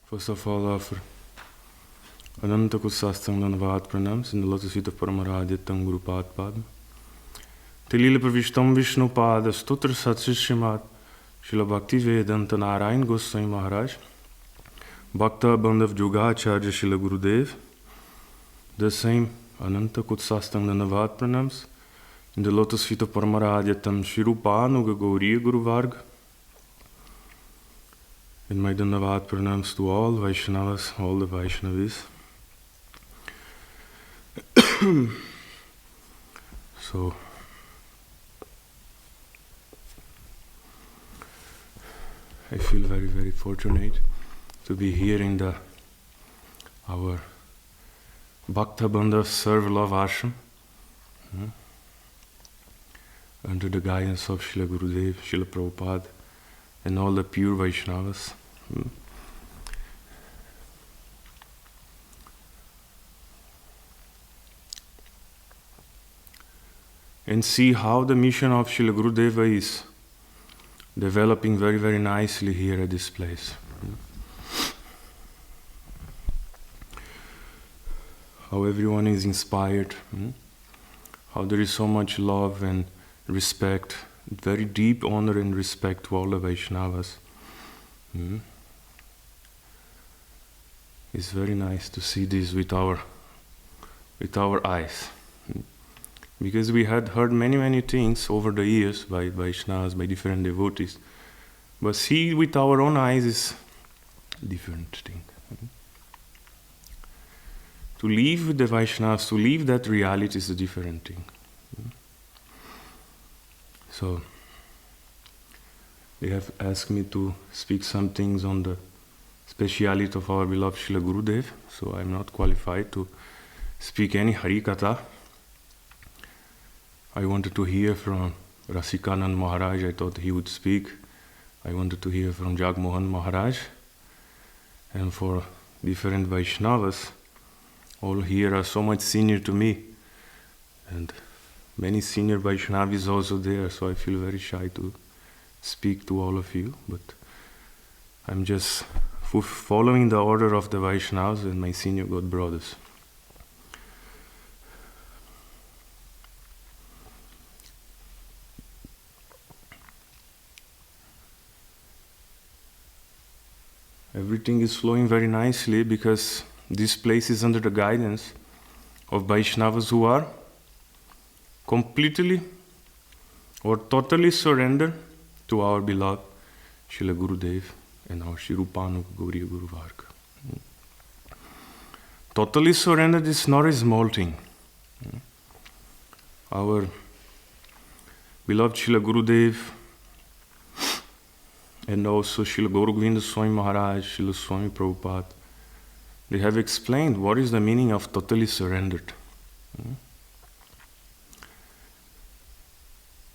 First of all, offer Ananta Kusastang Danavad pranams in the lotus feet of Paramaradya Guru Pad Padma. Tilila Pravishtam Vishnu Pada Stutra Satsishimad Srila Bhakti Vedanta Narayan Goswami Maharaj Bhakta Bandhav Jugacharya Srila Gurudev. The same Ananta Kutsastang Danavad pranams in the lotus feet of Paramaradya Shirupanuga Gauriya Guru Varga. And my Dandavad pranams to all Vaishnavas, all the Vaishnavis. So, I feel very, very fortunate to be here in our Bhakta Bandhav Serve Love Ashram, under the guidance of Srila Gurudev, Srila Prabhupada, and all the pure Vaishnavas. And see how the mission of Srila Gurudeva is developing very, very nicely here at this place. How everyone is inspired, how there is so much love and respect, very deep honor and respect to all the Vaishnavas. It's very nice to see this with our eyes. Because we had heard many, many things over the years by Vaishnavas, by different devotees. But see with our own eyes is a different thing. To live with the Vaishnavas, to live that reality is a different thing. So, they have asked me to speak some things on the speciality of our beloved Srila Gurudev, so I'm not qualified to speak any Hari Katha. I wanted to hear from Rasikanand Maharaj, I thought he would speak. I wanted to hear from Jagmohan Maharaj, and for different Vaishnavas. All here are so much senior to me, and many senior Vaishnavis also there, so I feel very shy to speak to all of you, but I'm just following the order of the Vaishnavas and my senior God brothers. Everything is flowing very nicely because this place is under the guidance of Vaishnavas who are completely or totally surrendered to our beloved Srila Gurudev and our Shirupanu Gauriya Guru Varga. Totally surrendered is not a small thing. Our beloved Srila Gurudev and also Srila Gaura Govinda Swami Maharaj, Srila Swami Prabhupada, they have explained what is the meaning of totally surrendered.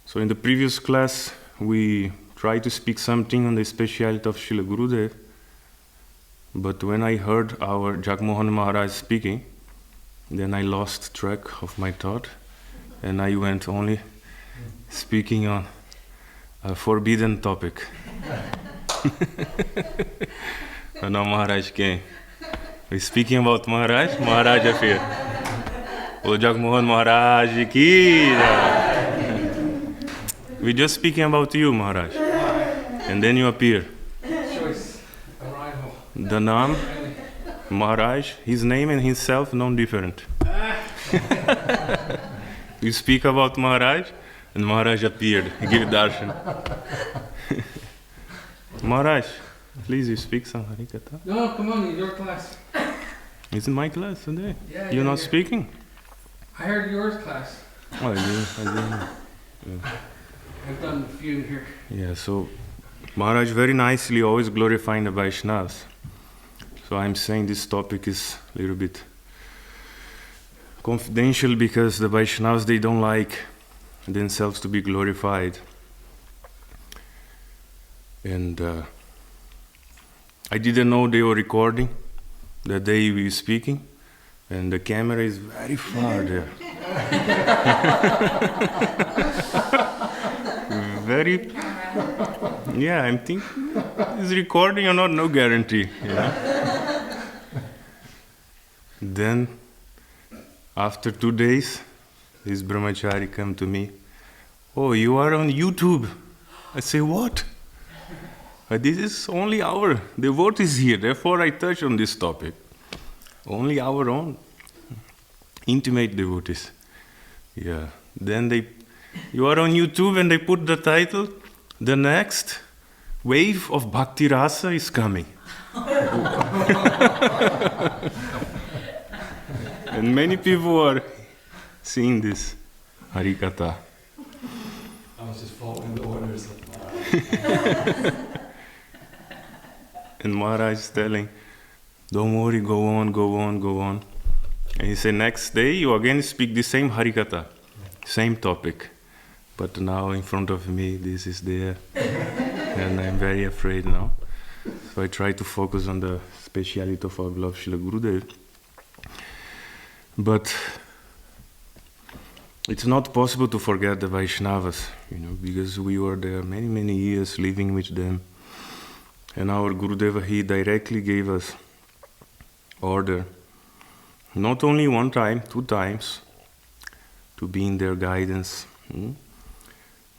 So in the previous class, we tried to speak something on the speciality of Srila Gurudev, but when I heard our Jagmohan Maharaj speaking, then I lost track of my thought, and I went only speaking on a forbidden topic. And now Maharaj came. We're speaking about Maharaj, Maharaj appeared. O Jagmohan Maharaj ki. We're just speaking about you, Maharaj. And then you appear. The name, Maharaj, his name and himself, non different. You speak about Maharaj, and Maharaj appeared. He gave darshan. Maharaj, please, you speak some Hari Katha. No, come on, it's your class. It's in my class today. Yeah, You're not speaking? I heard yours class. Oh, I didn't. Yeah. I've done a few here. Yeah, so Maharaj very nicely always glorifying the Vaishnavas. So I'm saying this topic is a little bit confidential because the Vaishnavas, they don't like themselves to be glorified. And I didn't know they were recording the day we were speaking, and the camera is very far there. very Yeah, I'm thinking, is recording or not? No guarantee. Yeah. Then, after 2 days, this brahmachari come to me. Oh, you are on YouTube. I say, what? This is only our devotees here, therefore I touch on this topic. Only our own intimate devotees. Yeah. Then you are on YouTube and they put the title, The Next Wave of Bhakti Rasa is Coming. And many people are seeing this Harikatha. I was just following the orders of Maharaj. And Maharaj is telling, don't worry, go on, go on, go on. And he said, next day you again speak the same Harikatha, same topic. But now in front of me, this is there. And I'm very afraid now. So I try to focus on the speciality of our beloved Srila Gurudev. But it's not possible to forget the Vaishnavas, because we were there many, many years living with them. And our Gurudeva, he directly gave us order, not only one time, 2 times, to be in their guidance.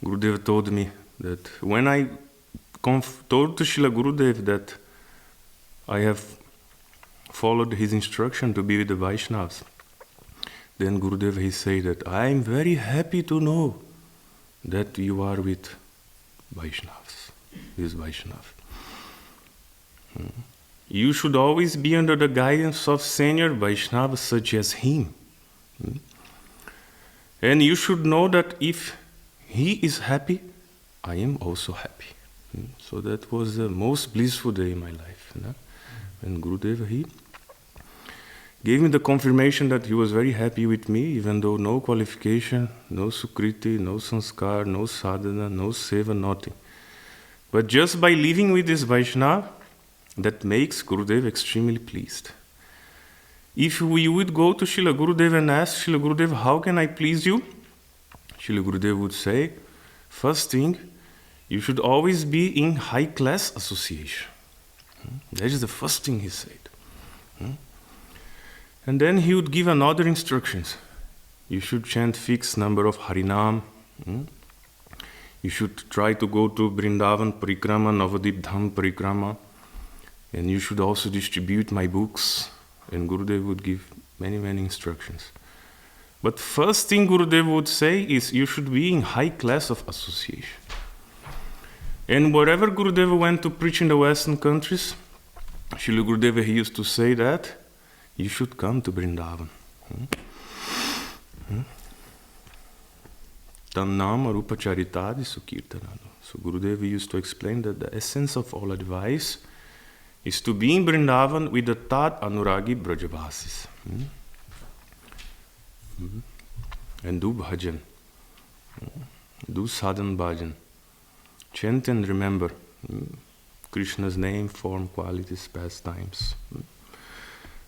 Gurudeva told me that when I told to Srila Gurudev that I have followed his instruction to be with the Vaishnavas, then Gurudeva, he said that I am very happy to know that you are with Vaishnavas, this Vaishnava. You should always be under the guidance of senior Vaishnavas such as him. And you should know that if he is happy, I am also happy. So that was the most blissful day in my life. And Gurudeva, he gave me the confirmation that he was very happy with me, even though no qualification, no sukriti, no sanskar, no sadhana, no seva, nothing. But just by living with this Vaishnava, that makes Gurudev extremely pleased. If we would go to Srila Gurudev and ask Srila Gurudev, how can I please you? Srila Gurudev would say, first thing, you should always be in high class association. That is the first thing he said. And then he would give another instructions. You should chant fixed number of Harinam. You should try to go to Vrindavan Parikrama, Navadip Dham Parikrama. And you should also distribute my books. And Gurudev would give many, many instructions. But first thing Gurudev would say is you should be in high class of association. And wherever Gurudev went to preach in the Western countries, Srila Gurudeva, he used to say that you should come to Vrindavan. Tannam Rupa Charitadi Sukirtanadu. So Gurudeva used to explain that the essence of all advice is to be in Vrindavan with the Tat Anuragi Brajavasis. And do bhajan. Do sadhan bhajan. Chant and remember Krishna's name, form, qualities, pastimes.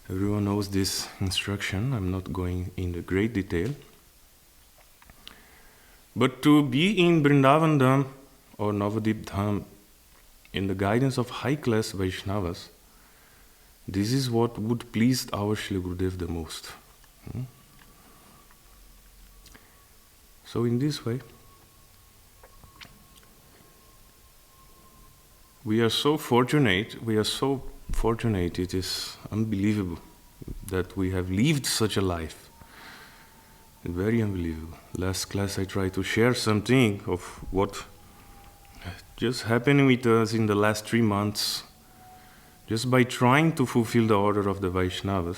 Everyone knows this instruction. I'm not going into great detail. But to be in Vrindavan Dham or Navadip Dham in the guidance of high-class Vaishnavas, this is what would please our Srila Gurudev the most. So in this way, we are so fortunate, it is unbelievable that we have lived such a life. Very unbelievable. Last class I tried to share something of what just happened with us in the last 3 months, just by trying to fulfill the order of the Vaishnavas.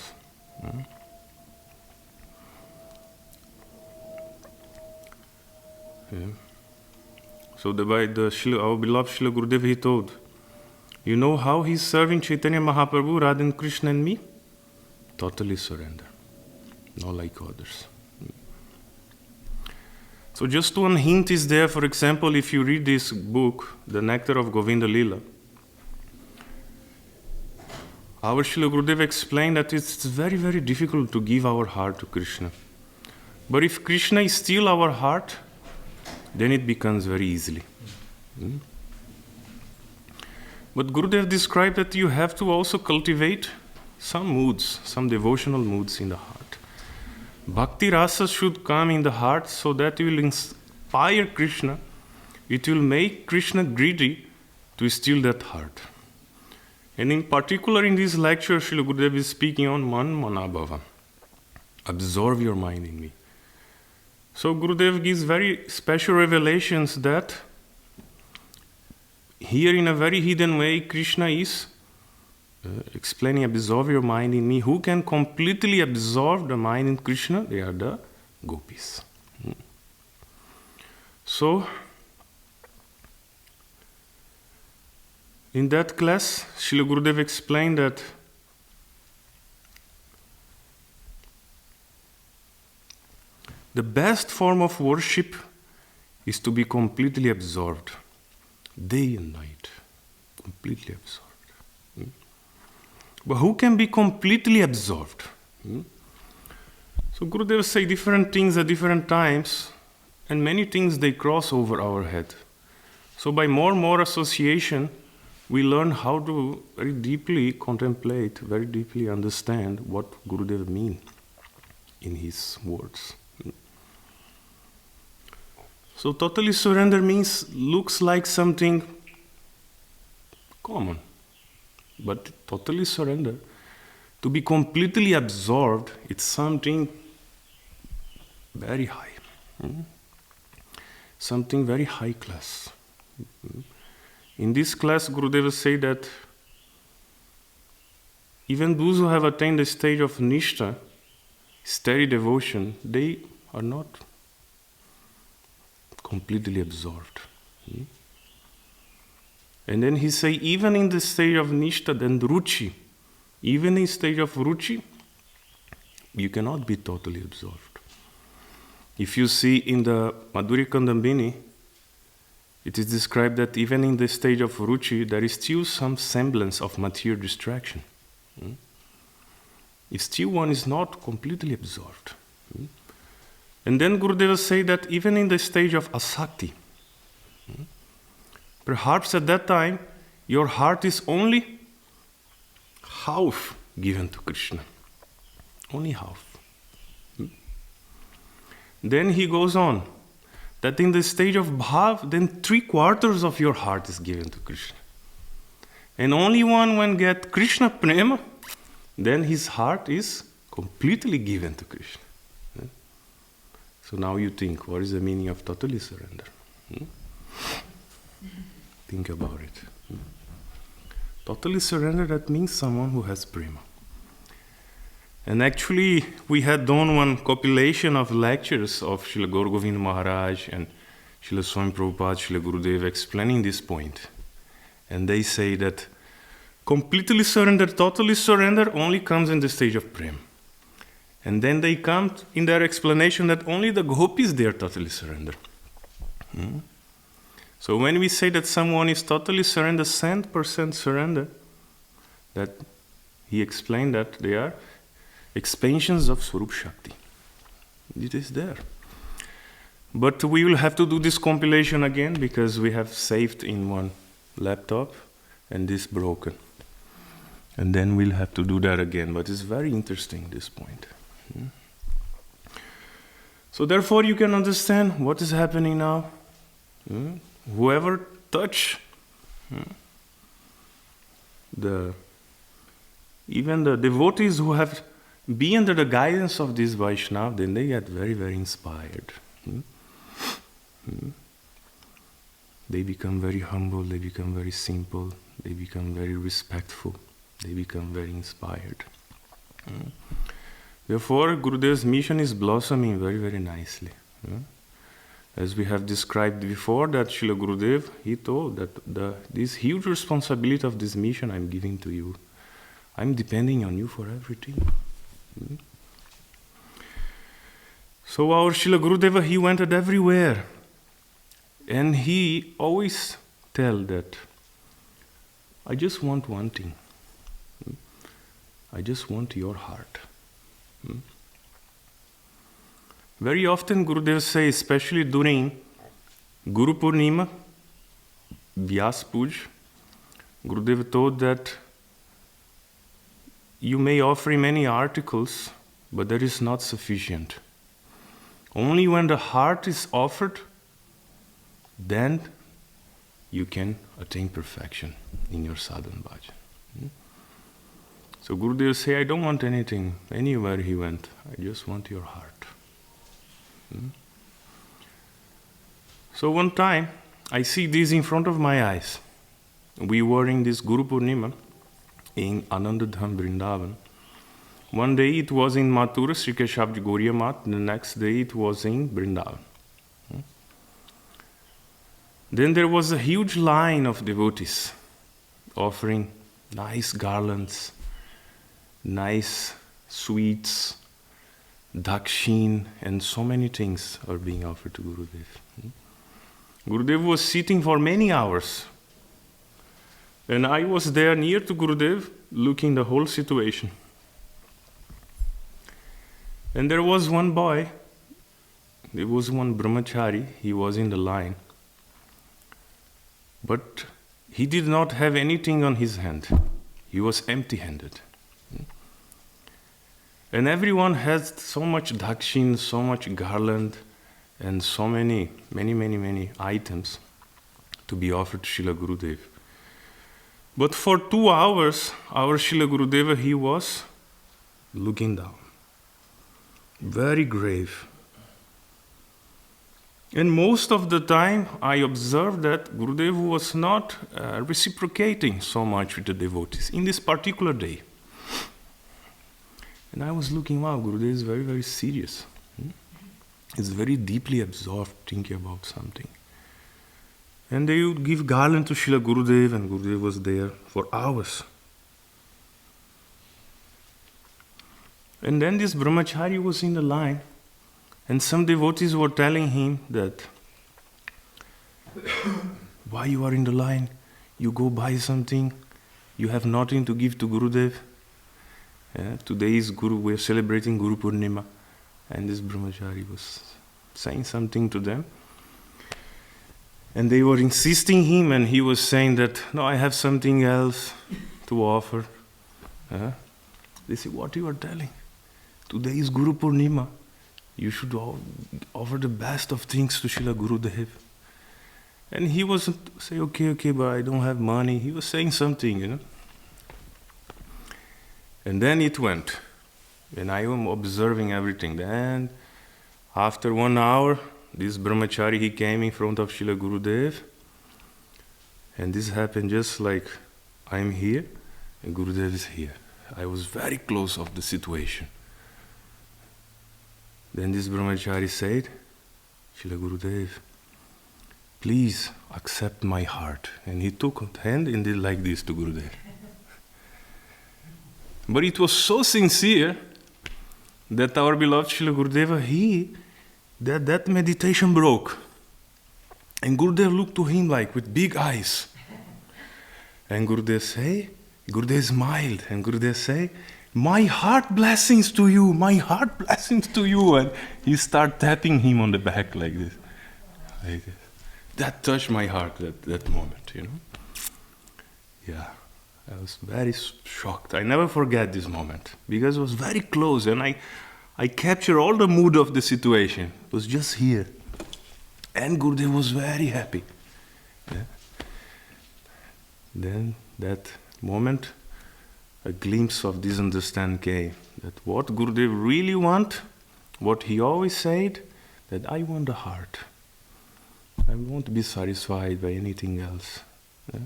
So our beloved Srila Gurudev, he told, you know how he's serving Chaitanya Mahaprabhu, Radha and Krishna and me? Totally surrender. Not like others. So just one hint is there. For example, if you read this book, The Nectar of Govinda Lila, our Srila Gurudev explained that it's very, very difficult to give our heart to Krishna. But if Krishna is still our heart, then it becomes very easily. Hmm? But Gurudev described that you have to also cultivate some moods, some devotional moods in the heart. Bhakti rasa should come in the heart so that it will inspire Krishna. It will make Krishna greedy to steal that heart. And in particular in this lecture, Srila Gurudev is speaking on man manabhava. Absorb your mind in me. So Gurudev gives very special revelations that here in a very hidden way, Krishna is explaining, absorb your mind in me. Who can completely absorb the mind in Krishna? They are the gopis. So, in that class, Srila Gurudev explained that the best form of worship is to be completely absorbed, day and night, completely absorbed. But who can be completely absorbed? So Gurudev say different things at different times, and many things they cross over our head. So by more and more association, we learn how to very deeply contemplate, very deeply understand what Gurudev means in his words. So totally surrender looks like something common. But totally surrender, to be completely absorbed, it's something very high. Something very high class. In this class, Gurudev say that even those who have attained the stage of nishtha, steady devotion, they are not completely absorbed. And then he say, even in the stage of nishtha, then ruchi, even in stage of ruchi, you cannot be totally absorbed. If you see in the Madhurya Kandambini, it is described that even in the stage of ruchi, there is still some semblance of material distraction. If still one is not completely absorbed. And then Gurudeva say that even in the stage of asakti, perhaps at that time, your heart is only half given to Krishna. Only half. Then he goes on, that in the stage of bhav, then 3/4 of your heart is given to Krishna. And only one when get Krishna prema, then his heart is completely given to Krishna. So now you think, what is the meaning of totally surrender? Think about it. Totally surrender, that means someone who has prema. And actually, we had done one compilation of lectures of Srila Gaur Govinda Maharaj and Srila Swami Prabhupada, Srila Gurudev explaining this point. And they say that completely surrender, totally surrender only comes in the stage of prema. And then they come in their explanation that only the gopis they are totally surrender. So when we say that someone is totally surrender, 100% surrender, that he explained that they are expansions of Swarup Shakti. It is there. But we will have to do this compilation again because we have saved in one laptop and this broken. And then we'll have to do that again. But it's very interesting, this point. So therefore you can understand what is happening now. Whoever touch even the devotees who have been under the guidance of this Vaishnava, then they get very, very inspired. They become very humble, they become very simple, they become very respectful, they become very inspired. Therefore, Gurudev's mission is blossoming very, very nicely. As we have described before, that Srila Gurudev, he told that this huge responsibility of this mission I'm giving to you. I'm depending on you for everything. So our Srila Gurudeva, he went everywhere. And he always tell that, I just want one thing. I just want your heart. Very often Gurudev says, especially during Guru Purnima, Vyas Puj, Gurudev taught that you may offer many articles, but that is not sufficient. Only when the heart is offered, then you can attain perfection in your sadhana bhajan. So Gurudev say, I don't want anything anywhere he went. I just want your heart. So one time, I see this in front of my eyes. We were in this Guru Purnima in Anandadham, Vrindavan. One day it was in Mathura, Sri Keshavji Gauriya Mat. The next day it was in Vrindavan. Then there was a huge line of devotees offering nice garlands, nice sweets, dakshin, and so many things are being offered to Gurudev. Gurudev was sitting for many hours. And I was there near to Gurudev, looking the whole situation. And there was one boy, there was one brahmachari, he was in the line. But he did not have anything on his hand. He was empty-handed. And everyone has so much dakshin, so much garland, and so many items to be offered to Srila Gurudev. But for 2 hours, our Srila Gurudeva, he was looking down. Very grave. And most of the time, I observed that Gurudev was not reciprocating so much with the devotees in this particular day. And I was looking, wow, Gurudev is very, very serious. He's very deeply absorbed, thinking about something. And they would give garland to Srila Gurudev, and Gurudev was there for hours. And then this brahmachari was in the line, and some devotees were telling him that, why you are in the line? You go buy something, you have nothing to give to Gurudev. Today is we are celebrating Guru Purnima. And this brahmachari was saying something to them. And they were insisting him, and he was saying that, no, I have something else to offer. They say, what you are telling? Today is Guru Purnima. You should offer the best of things to Srila Gurudev. And he wasn't say, okay, but I don't have money. He was saying something, And then it went. And I am observing everything. Then, after 1 hour, this brahmachari, he came in front of Srila Gurudev. And this happened just like I'm here, and Gurudev is here. I was very close of the situation. Then this brahmachari said, Srila Gurudev, please accept my heart. And he took a hand and did like this to Gurudev. But it was so sincere that our beloved Srila Gurudeva, that meditation broke. And Gurudev looked to him like with big eyes. And Gurudev smiled, and Gurudev say, my heart blessings to you, my heart blessings to you. And he started tapping him on the back like this. That touched my heart that moment, Yeah. I was very shocked. I never forget this moment because it was very close, and I captured all the mood of the situation. It was just here. And Gurudev was very happy. Yeah. Then that moment, a glimpse of this understanding came. That what Gurudev really want, what he always said, that I want the heart. I won't be satisfied by anything else. Yeah.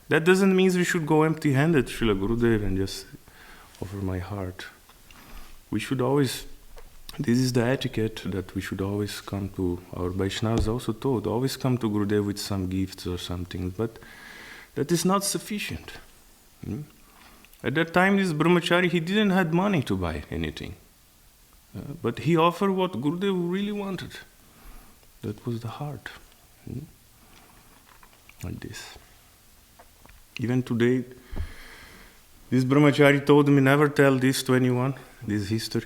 That doesn't mean we should go empty-handed, Srila Gurudev, and just offer my heart. We should always, this is the etiquette that we should always come to, our Vaishnavas also taught, always come to Gurudev with some gifts or something, but that is not sufficient. At that time, this brahmachari, he didn't have money to buy anything. But he offered what Gurudev really wanted. That was the heart. Like this. Even today, this brahmachari told me never tell this to anyone, this history.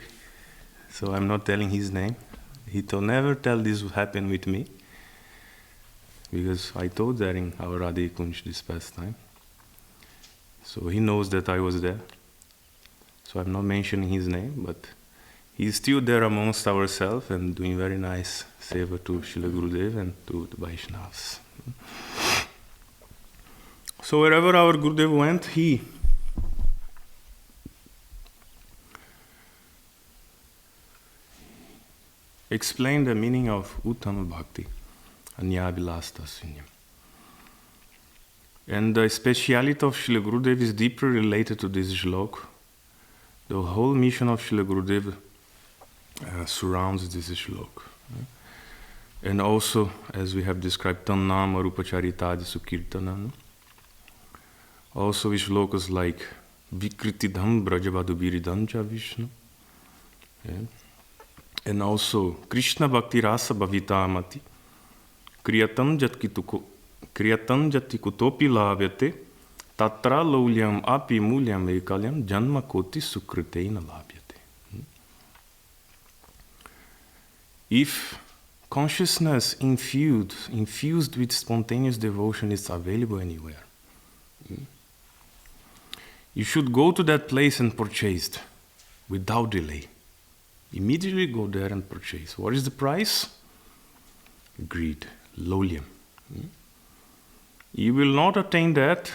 So I'm not telling his name. He told never tell this would happen with me. because I taught there in our Radhe Kunj this past time. So he knows that I was there. So I'm not mentioning his name, but he's still there amongst ourselves and doing very nice seva to Srila Gurudev and to the Vaishnavas. So wherever our Gurudev went, he explained the meaning of Uttama Bhakti, Anyabhilasta Sunyam. And the speciality of Srila Gurudev is deeply related to this shlok. The whole mission of Srila Gurudev surrounds this shlok. And also, as we have described, Tannam Arupacharitadi Sukirtanam. Also shlokas like Vikritidham Brajavadubiridancha Vishnu. And also Krishna Bhakti Rasa Bhavitamati Kriyatam Jati Kutopi Lavyate Tatra Laulyam Api Mulyam Ekalyam Janma Koti Sukriteina Labhyate. If consciousness infused with spontaneous devotion is available anywhere, you should go to that place and purchase it without delay. Immediately go there and purchase. What is the price? Greed, lowlium. You will not attain that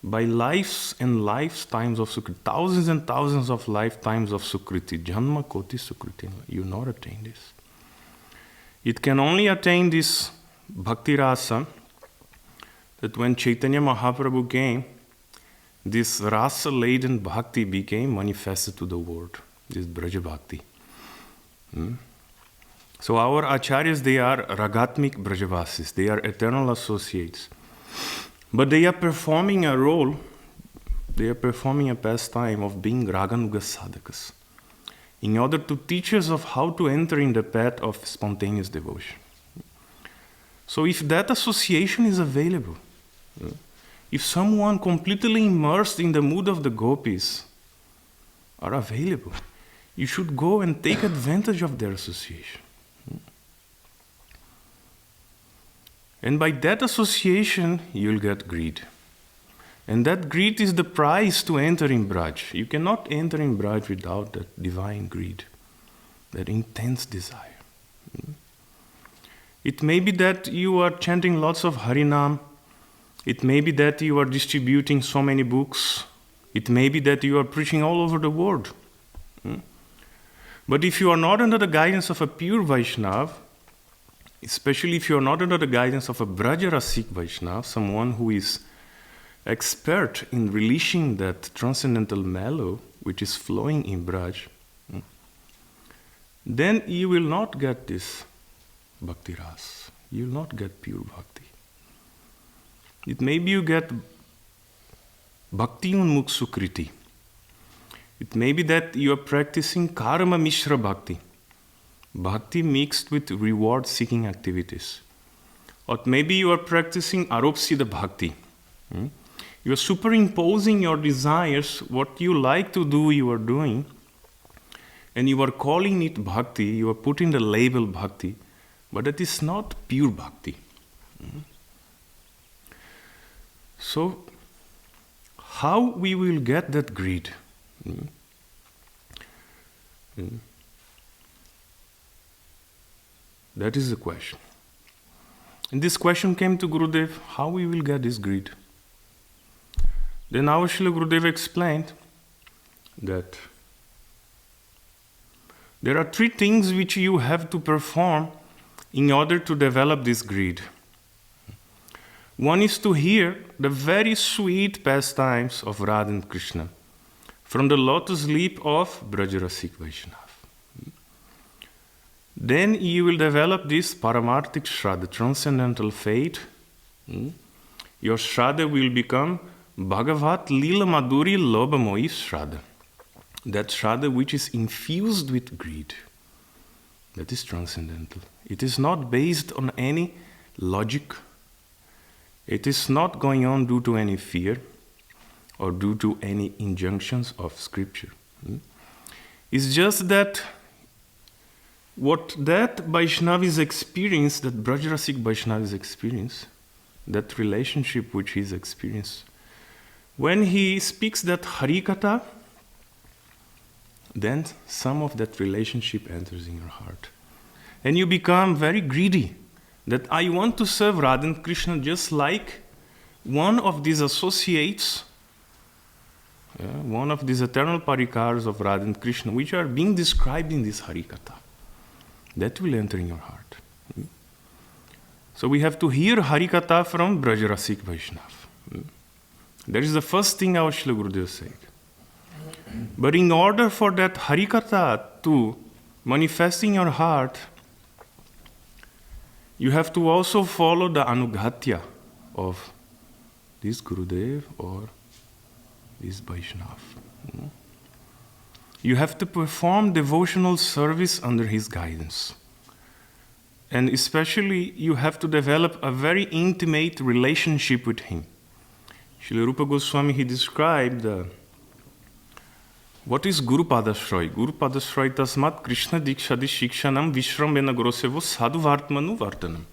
by lives and lifetimes of Sukriti, thousands and thousands of lifetimes of Sukriti, Janma Koti Sukriti. You will not attain this. It can only attain this Bhakti Rasa that when Chaitanya Mahaprabhu came, this rasa-laden bhakti became manifested to the world, this Braja Bhakti. So our acharyas, they are ragatmik Brajavasis, they are eternal associates. But they are performing a role, they are performing a pastime of being raganuga sadhakas, in order to teach us of how to enter in the path of spontaneous devotion. So if that association is available, if someone completely immersed in the mood of the gopis are available, you should go and take advantage of their association. And by that association, you'll get greed. And that greed is the price to enter in Braj. You cannot enter in Braj without that divine greed, that intense desire. It may be that you are chanting lots of Harinam. It may be that you are distributing so many books. It may be that you are preaching all over the world. But if you are not under the guidance of a pure Vaishnava, especially if you are not under the guidance of a Brajarasik Vaishnava, someone who is expert in releasing that transcendental mellow which is flowing in Braj, then you will not get this Bhakti Ras. You will not get pure Bhakti. It may be you get Bhakti Unmukh Sukriti. It may be that you are practicing Karma Mishra Bhakti, Bhakti mixed with reward-seeking activities. Or maybe you are practicing Aropsida Bhakti. You are superimposing your desires, what you like to do, you are doing, and you are calling it Bhakti, you are putting the label Bhakti, but it is not pure Bhakti. So, how we will get that greed? That is the question. And this question came to Gurudev, how we will get this greed? Then our Srila Gurudev explained that there are three things which you have to perform in order to develop this greed. One is to hear the very sweet pastimes of Radha and Krishna from the lotus lip of Brajarasik Vaishnava. Then you will develop this Paramarthik Shraddha, transcendental faith. Your Shraddha will become Bhagavat Lila Madhuri Lobhamoyi Shraddha. That Shraddha which is infused with greed. That is transcendental. It is not based on any logic. It is not going on due to any fear or due to any injunctions of scripture. It's just that what that Vaishnavi's experience, that Brajrasik Vaishnavi's experience, that relationship which he's experienced, when he speaks that Harikatha, then some of that relationship enters in your heart. And you become very greedy, that I want to serve Radha and Krishna just like one of these associates, one of these eternal parikars of Radha and Krishna, which are being described in this Harikatha. That will enter in your heart. So we have to hear Harikatha from Brajrasik Vaishnav. That is the first thing our Srila Gurudev said. But in order for that Harikatha to manifest in your heart, you have to also follow the Anughatya of this Gurudev or this Vaishnav. You have to perform devotional service under his guidance. And especially, you have to develop a very intimate relationship with him. Srila Rupa Goswami, he described what is Guru Padashray. Guru Padashray tasmat Krishna Dikshadi Shikshanam Vishrambena Grosevo Sadhu Vartmanu Vartanam.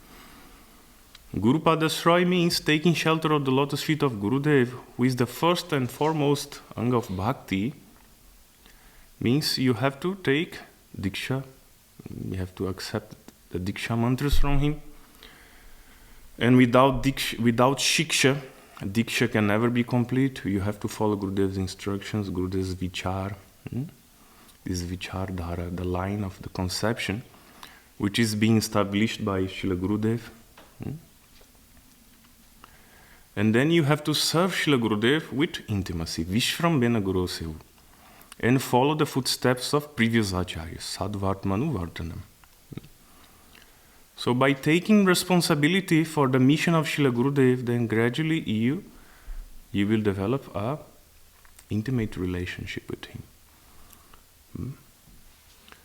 Guru Padashray means taking shelter of the lotus feet of Gurudev, who is the first and foremost anga of bhakti. Means you have to take Diksha, you have to accept the Diksha mantras from him. And without Shiksha, Diksha can never be complete. You have to follow Gurudev's instructions, Gurudev's Vichar. This Vichar Dhara, the line of the conception, which is being established by Srila Gurudev. And then you have to serve Srila Gurudev with intimacy, Vishrambena Guru Sevu, and follow the footsteps of previous acharyas, Sadhvartmanu Vartanam. So by taking responsibility for the mission of Srila Gurudev, then gradually you will develop a intimate relationship with him.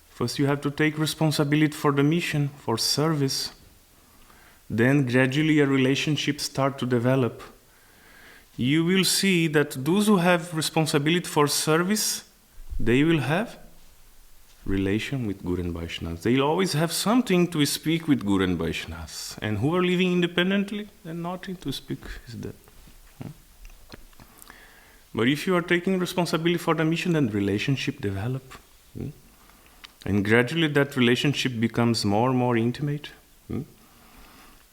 First you have to take responsibility for the mission, for service. Then gradually a relationship start to develop. You will see that those who have responsibility for service, they will have relation with Guru and Vaishnavas. They will always have something to speak with Guru and Vaishnavas. And who are living independently, then nothing to speak is that. But if you are taking responsibility for the mission, then relationship develop. And gradually that relationship becomes more and more intimate.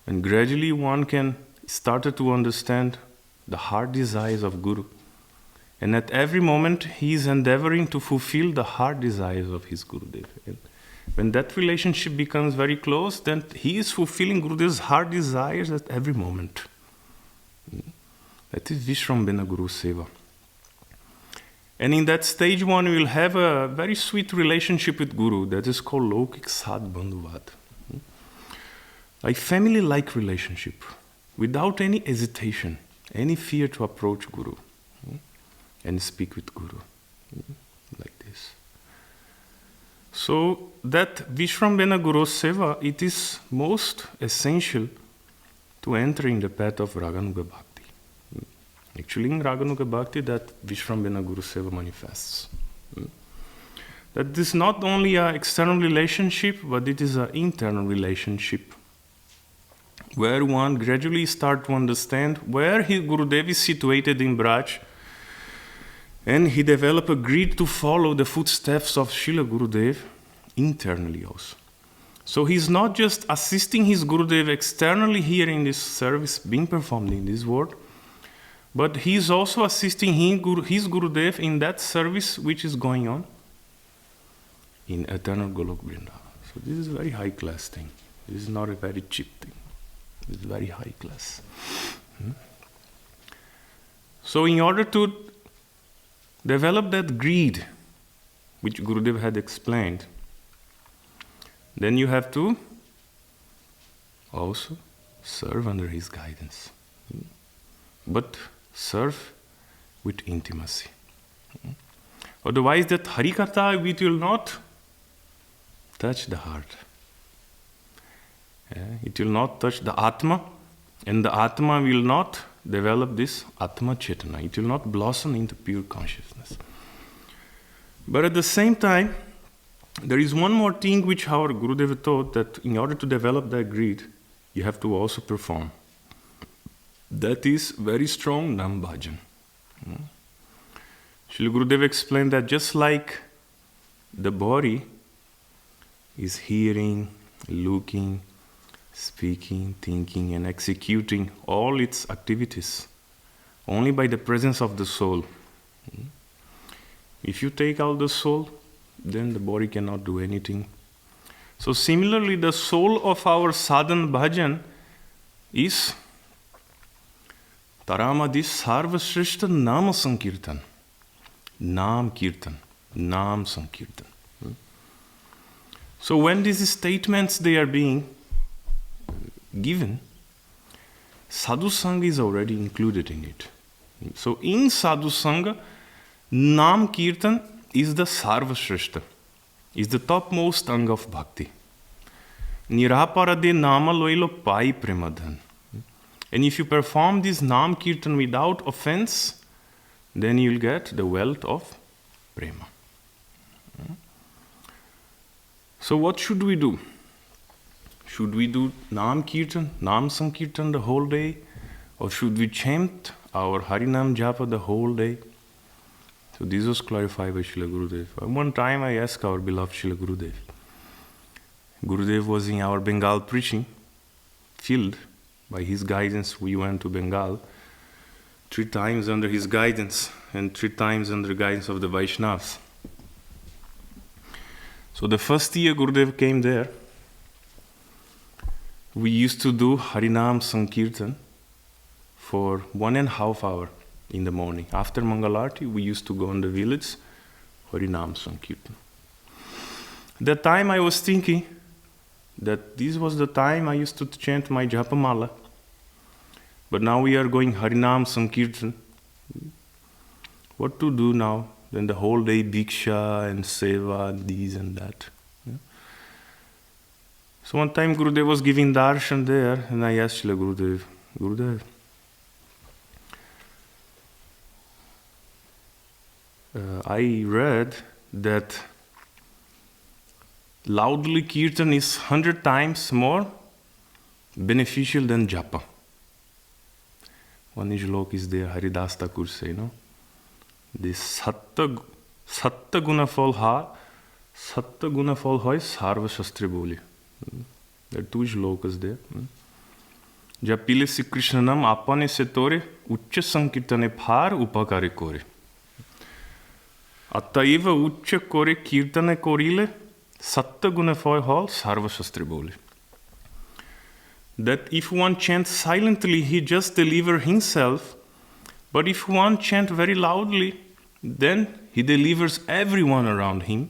And gradually one can start to understand the heart desires of Guru. And at every moment he is endeavoring to fulfill the heart desires of his Gurudev. And when that relationship becomes very close, then he is fulfilling Gurudev's heart desires at every moment. That is Vishrambena Guru Seva. And in that stage one will have a very sweet relationship with Guru that is called Lokik Sad Bandhuvad. Like family-like relationship, without any hesitation, any fear to approach Guru and speak with Guru, like this. So that Vishrambena Guru Seva, it is most essential to enter in the path of Raganuga Bhakti. Actually in Raganuga Bhakti that Vishrambena Guru Seva manifests. That this is not only an external relationship, but it is an internal relationship, where one gradually starts to understand where his Gurudev is situated in Braj, and he develops a greed to follow the footsteps of Srila Gurudev internally also. So he's not just assisting his Gurudev externally here in this service being performed in this world, but he's also assisting his Gurudev in that service which is going on in eternal Golok Vrindavan. So this is a very high class thing. This is not a very cheap thing. It's very high class. So in order to develop that greed, which Gurudev had explained, then you have to also serve under his guidance. But serve with intimacy. Otherwise that Harikatha, it will not touch the heart. It will not touch the Atma, and the Atma will not develop this Atma Chetana. It will not blossom into pure consciousness. But at the same time, There is one more thing which our Gurudev taught, that in order to develop that greed, you have to also perform. That is very strong Nam Bhajan. Srila Gurudev explained that just like the body is hearing, looking, speaking, thinking, and executing all its activities only by the presence of the soul. If you take out the soul, then the body cannot do anything. So similarly, the soul of our sadhan bhajan is Taramadi Sarvashrishta Nama Sankirtan. Nam Kirtan. Nam Sankirtan. So when these statements they are being given, Sadhu Sangha is already included in it. So in Sadhu Sangha, Nam Kirtan is the Sarvashrishta, is the topmost anga of bhakti. Niraparade Nama Loilo Pai Premadhan. And if you perform this Nam Kirtan without offense, then you'll get the wealth of prema. So what should we do? Should we do Nam Kirtan, Nam Sankirtan the whole day? Or should we chant our Harinam Japa the whole day? So this was clarified by Srila Gurudev. One time I asked our beloved Srila Gurudev. Gurudev was in our Bengal preaching field. By his guidance, we went to Bengal 3 times under his guidance and 3 times under the guidance of the Vaishnavas. So the first year Gurudev came there, we used to do Harinam Sankirtan for 1.5 hours in the morning. After Mangalarti, we used to go in the village, Harinam Sankirtan. That time I was thinking that this was the time I used to chant my Japamala. But now we are going Harinam Sankirtan. What to do now? Then the whole day Bhiksha and Seva, this and that. Yeah. So one time Gurudev was giving darshan there, and I asked Srila Gurudev, I read that loudly kirtan is 100 times more beneficial than japa. One shlok is there, Haridas Thakur say, no? This satta guna fal hoy sarva shastre boli. There are 2 shlokas there. Japile si Krishnanam apane setore uchcha sankirtane phar upakare kore. Attaiva uchcha kore kirtane korile satta guna fal hoy sarva shastre boli. That if one chants silently, he just delivers himself. But if one chants very loudly, then he delivers everyone around him.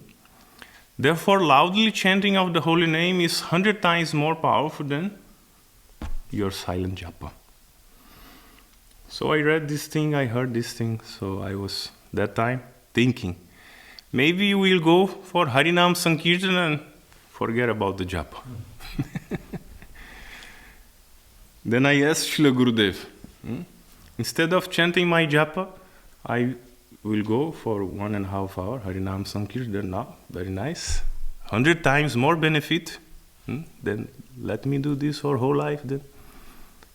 Therefore, loudly chanting of the holy name is 100 times more powerful than your silent japa. So I read this thing, I heard this thing, so I was that time thinking, maybe we'll go for Harinam Sankirtan and forget about the japa. Then I asked Srila Gurudev, instead of chanting my japa, I will go for 1.5 hours Harinam Sankirtan. Now, very nice. 100 times more benefit. Then let me do this for whole life then,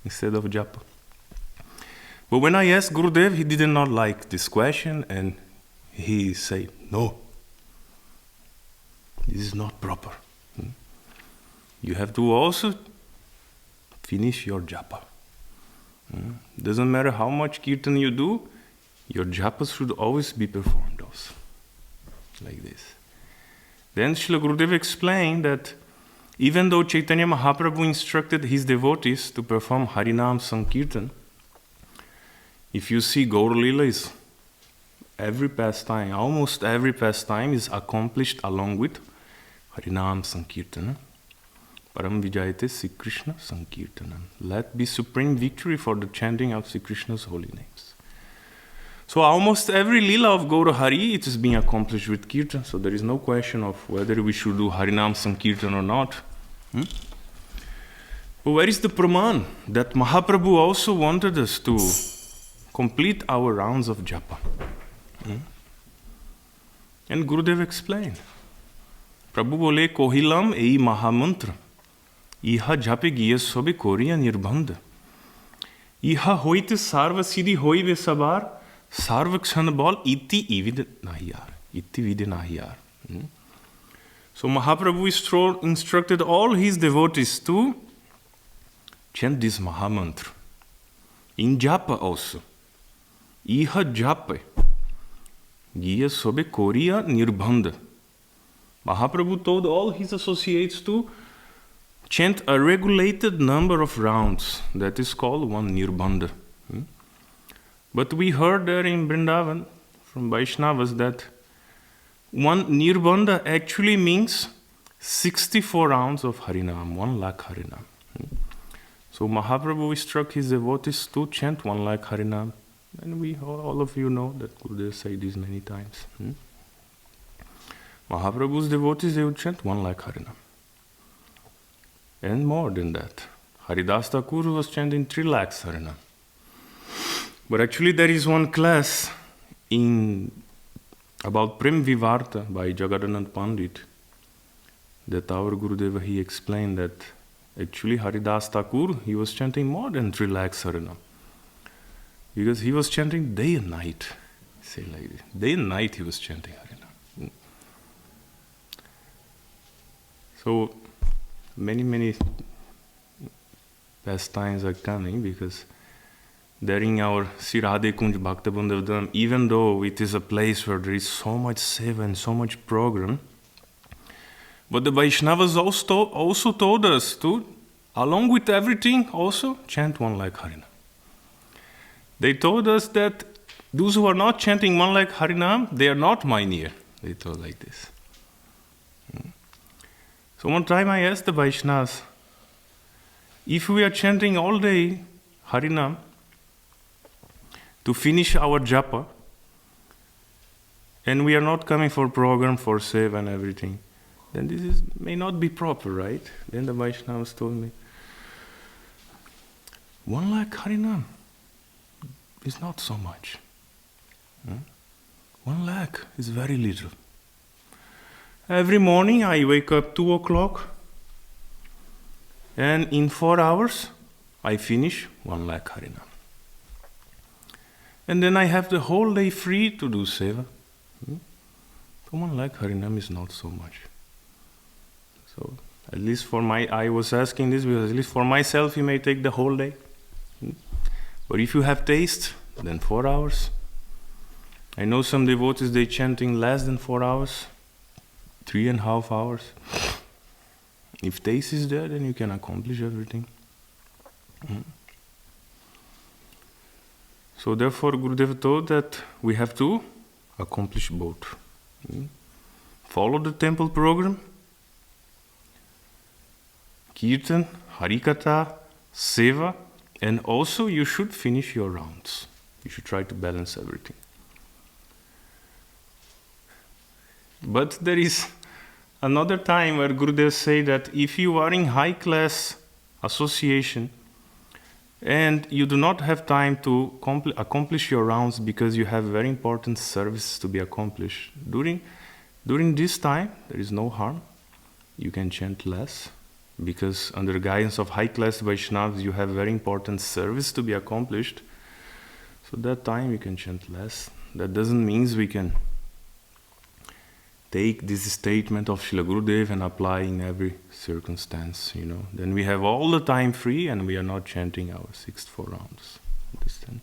instead of japa. But when I asked Gurudev, he did not like this question, and he said, no, this is not proper. You have to also finish your japa. Doesn't matter how much kirtan you do, your japas should always be performed also. Like this. Then Srila Gurudev explained that even though Chaitanya Mahaprabhu instructed his devotees to perform Harinam Sankirtan, if you see Gaur Lila is every pastime, almost every pastime is accomplished along with Harinam Sankirtan. Param Vijayate Sri Krishna Sankirtanam. Let be supreme victory for the chanting of Sri Krishna's holy names. So almost every lila of Gaura Hari, it is being accomplished with kirtan. So there is no question of whether we should do Harinam Sankirtan or not. But where is the praman that Mahaprabhu also wanted us to complete our rounds of japa? And Gurudev explained. प्रभु बोले कोहिलम ei महामंत्र इहा जापे गिये सोबे Korea निर्बंध इहा होइते सार्व सिद्धि होइवे सबार सार्व क्षण बोल इति with नाहियार. So Mahaprabhu instructed all his devotees to chant this Mahamantra. In japa also. Iha jape. Giya sobe koriya nirbandha. Mahaprabhu told all his associates to chant a regulated number of rounds. That is called one nirbandha. But we heard there in Vrindavan from Vaishnavas that one nirbandha actually means 64 rounds of Harinam, 1 lakh Harinam. So Mahaprabhu instruct his devotees to chant 1 lakh Harinam. And we, all of you know that Gurudev said this many times. Mahaprabhu's devotees, they would chant 1 lakh Harinam. And more than that. Haridas Thakur was chanting 3 lakhs Harinam. But actually there is one class about Prem Vivarta by Jagadanand Pandit that our Gurudeva, he explained that actually Haridas Thakur, he was chanting more than 3 lakhs Harinam. Because he was chanting day and night. Say like this. Day and night he was chanting Harinam. So many pastimes are coming because there in our Sri Radhe Kunj Bhakta Bandhav, even though it is a place where there is so much seva and so much program, but the Vaishnavas also told us to, along with everything, also chant 1 lakh Harinam. They told us that those who are not chanting 1 lakh Harinam, they are not Mainir. They told like this. So one time I asked the Vaishnavas, if we are chanting all day Harinam, to finish our japa, and we are not coming for program, for seva and everything, then this may not be proper, right? Then the Vaishnavas told me, 1 lakh Harinam is not so much. 1 lakh is very little. Every morning I wake up 2 o'clock, and in 4 hours I finish 1 lakh Harinam. And then I have the whole day free to do seva. So 1 lakh Harinam is not so much. So at least I was asking this because at least for myself, you may take the whole day. But if you have taste, then 4 hours. I know some devotees, they chanting less than 4 hours, 3.5 hours. If taste is there, then you can accomplish everything. So therefore, Gurudev told that we have to accomplish both. Follow the temple program, Kirtan, Harikatha, Seva, and also you should finish your rounds. You should try to balance everything. But there is another time where Gurudev say that if you are in high class association, and you do not have time to accomplish your rounds because you have very important service to be accomplished. During this time, there is no harm. You can chant less because under guidance of high-class Vaishnavas, you have very important service to be accomplished. So that time you can chant less. That doesn't mean we can take this statement of Srila Gurudev and apply in every circumstance, Then we have all the time free and we are not chanting our 64 rounds. Understand?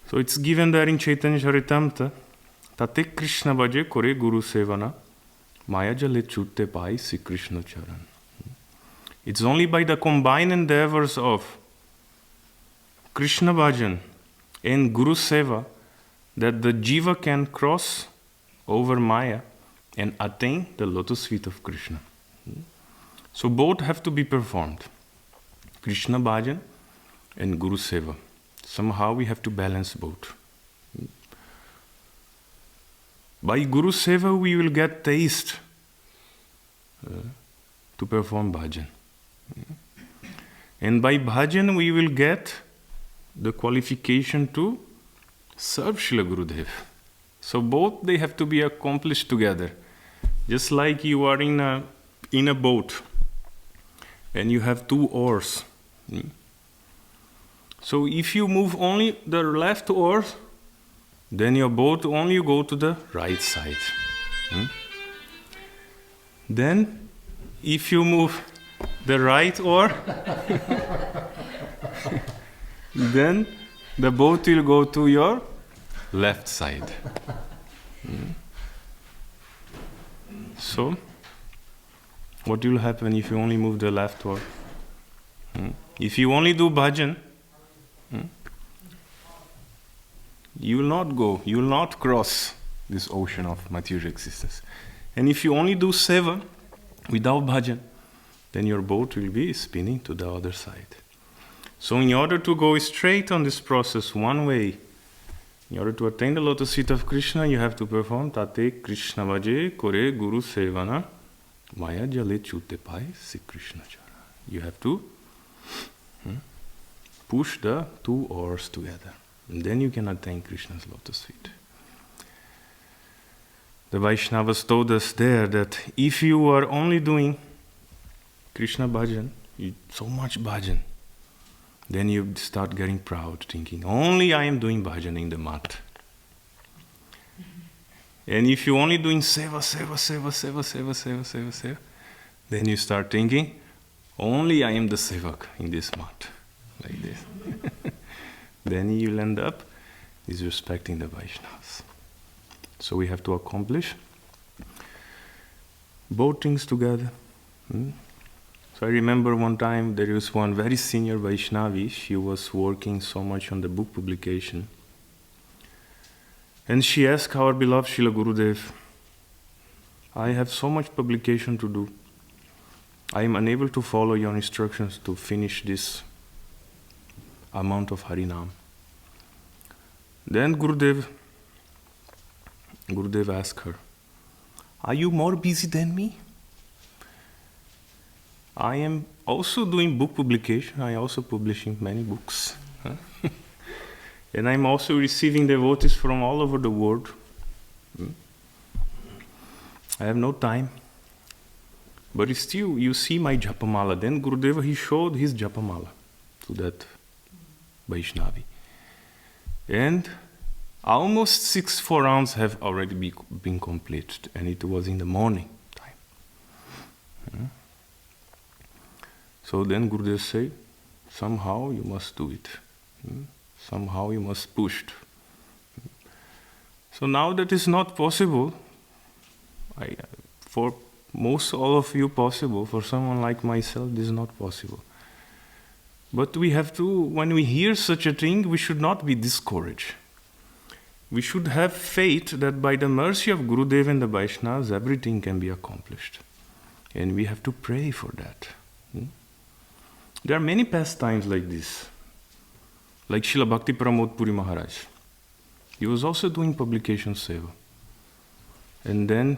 So it's given there in Chaitanya Charitamrita, Tate Krishna Bhaje Kore Guru Sevana, Maya Jale Chutte Pai Si Krishna Charan. It's only by the combined endeavors of Krishna Bhajan and Guru Seva that the Jiva can cross over Maya and attain the lotus feet of Krishna. So both have to be performed. Krishna Bhajan and Guru Seva. Somehow we have to balance both. By Guru Seva we will get taste to perform bhajan. And by bhajan we will get the qualification to serve Srila Gurudev. So both they have to be accomplished together. Just like you are in a boat and you have 2 oars. So if you move only the left oar, then your boat only go to the right side. Then if you move the right oar, then the boat will go to your left side. So, what will happen if you only move the left oar? If you only do bhajan, you will not cross this ocean of material existence. And if you only do seva without bhajan, then your boat will be spinning to the other side. So in order to go straight on this process one way, in order to attain the lotus feet of Krishna, you have to perform Tate Krishna Vaje Kore Guru Sevana Maya Jale Chute Pai Si Krishna Chara. You have to push the 2 oars together. And then you can attain Krishna's lotus feet. The Vaishnavas told us there that if you are only doing Krishna bhajan, so much bhajan, then you start getting proud, thinking, only I am doing bhajan in the mat. And if you're only doing seva, then you start thinking, only I am the sevak in this mat. Like this. Then you'll end up disrespecting the Vaishnavas. So we have to accomplish both things together. So I remember one time there was one very senior Vaishnavi. She was working so much on the book publication. And she asked our beloved Srila Gurudev, I have so much publication to do. I am unable to follow your instructions to finish this amount of Harinam. Then Gurudev asked her, are you more busy than me? I am also doing book publication. I am also publishing many books. And I'm also receiving devotees from all over the world. I have no time. But still, you see my japamala. Then Gurudeva, he showed his japamala to that Vaishnavi. And almost 4 rounds have already been completed. And it was in the morning time. So then Gurudev said, somehow you must do it. Somehow you must push. So now that is not possible, for most all of you possible, for someone like myself this is not possible. But we have to, when we hear such a thing, we should not be discouraged. We should have faith that by the mercy of Gurudev and the Vaishnavas, everything can be accomplished. And we have to pray for that. There are many pastimes like this. Like Srila Bhakti Pramod Puri Maharaj. He was also doing publication seva. And then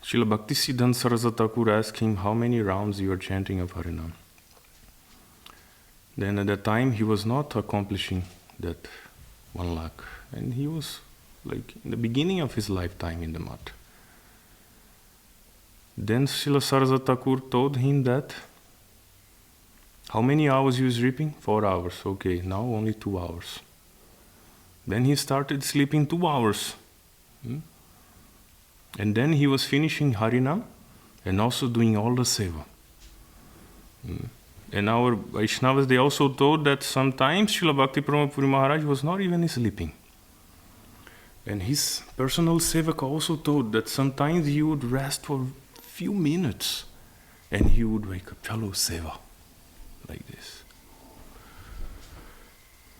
Srila Bhakti Siddhanta Saraswati Thakur asked him, how many rounds you are chanting of Harinam? Then at that time he was not accomplishing that 1 lakh. And he was like in the beginning of his lifetime in the mat. Then Srila Saraswati Thakur told him that, how many hours you sleeping? 4 hours. Okay, now only 2 hours. Then he started sleeping 2 hours. And then he was finishing Harinam and also doing all the seva. And our Vaishnavas, they also told that sometimes Srila Bhakti Pramod Puri Maharaj was not even sleeping. And his personal sevak also told that sometimes he would rest for a few minutes and he would wake up, chalo seva. Like this.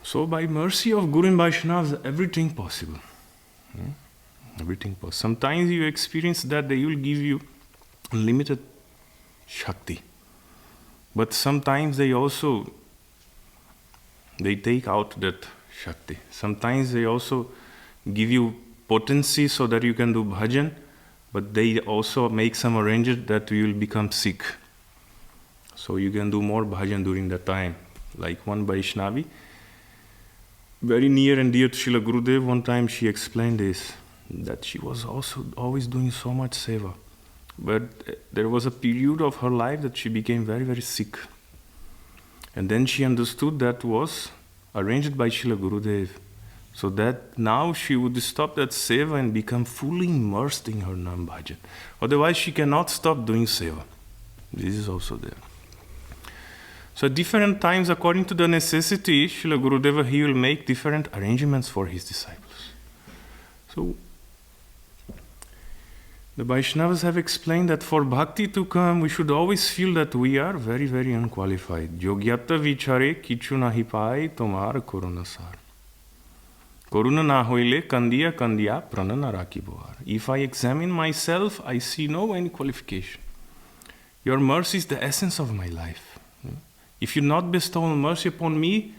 So by mercy of Guru and Vaishnavas, everything possible. Everything possible. Sometimes you experience that they will give you unlimited Shakti. But sometimes they take out that Shakti. Sometimes they also give you potency so that you can do bhajan, but they also make some arrangement that you will become sick. So you can do more bhajan during that time. Like one Vaishnavi, very near and dear to Srila Gurudev, one time she explained this, that she was also always doing so much seva. But there was a period of her life that she became very, very sick. And then she understood that was arranged by Srila Gurudev. So that now she would stop that seva and become fully immersed in her Nam Bhajan. Otherwise she cannot stop doing seva. This is also there. So at different times, according to the necessity, Srila Gurudeva, he will make different arrangements for his disciples. So the Vaishnavas have explained that for bhakti to come, we should always feel that we are very, very unqualified. Yogyata vichare kichu nahi pai tomar koruna sar. Koruna na hoile kandiya kandiya pranana raki boar. If I examine myself, I see no any qualification. Your mercy is the essence of my life. If you not bestow mercy upon me,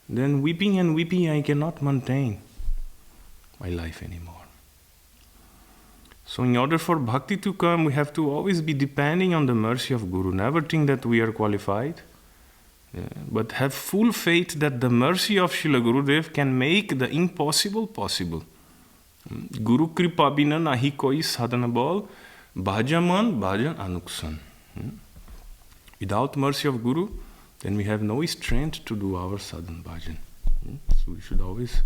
then weeping and weeping I cannot maintain my life anymore. So in order for bhakti to come, we have to always be depending on the mercy of Guru. Never think that we are qualified, but have full faith that the mercy of Srila Gurudev can make the impossible possible. Guru kripa bina nahi koi sadhana bol, bhajaman bhajan anuksan. Without mercy of Guru, then we have no strength to do our sadhana bhajan. So we should always,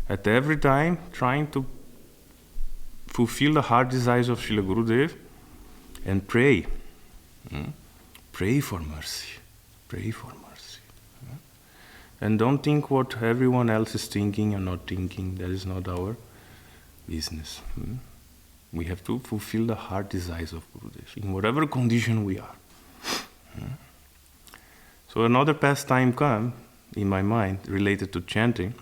at every time, trying to fulfill the heart desires of Srila Gurudev and pray. Pray for mercy. Pray for mercy. And don't think what everyone else is thinking or not thinking. That is not our business. We have to fulfill the heart desires of Gurudev in whatever condition we are. So another pastime come in my mind related to chanting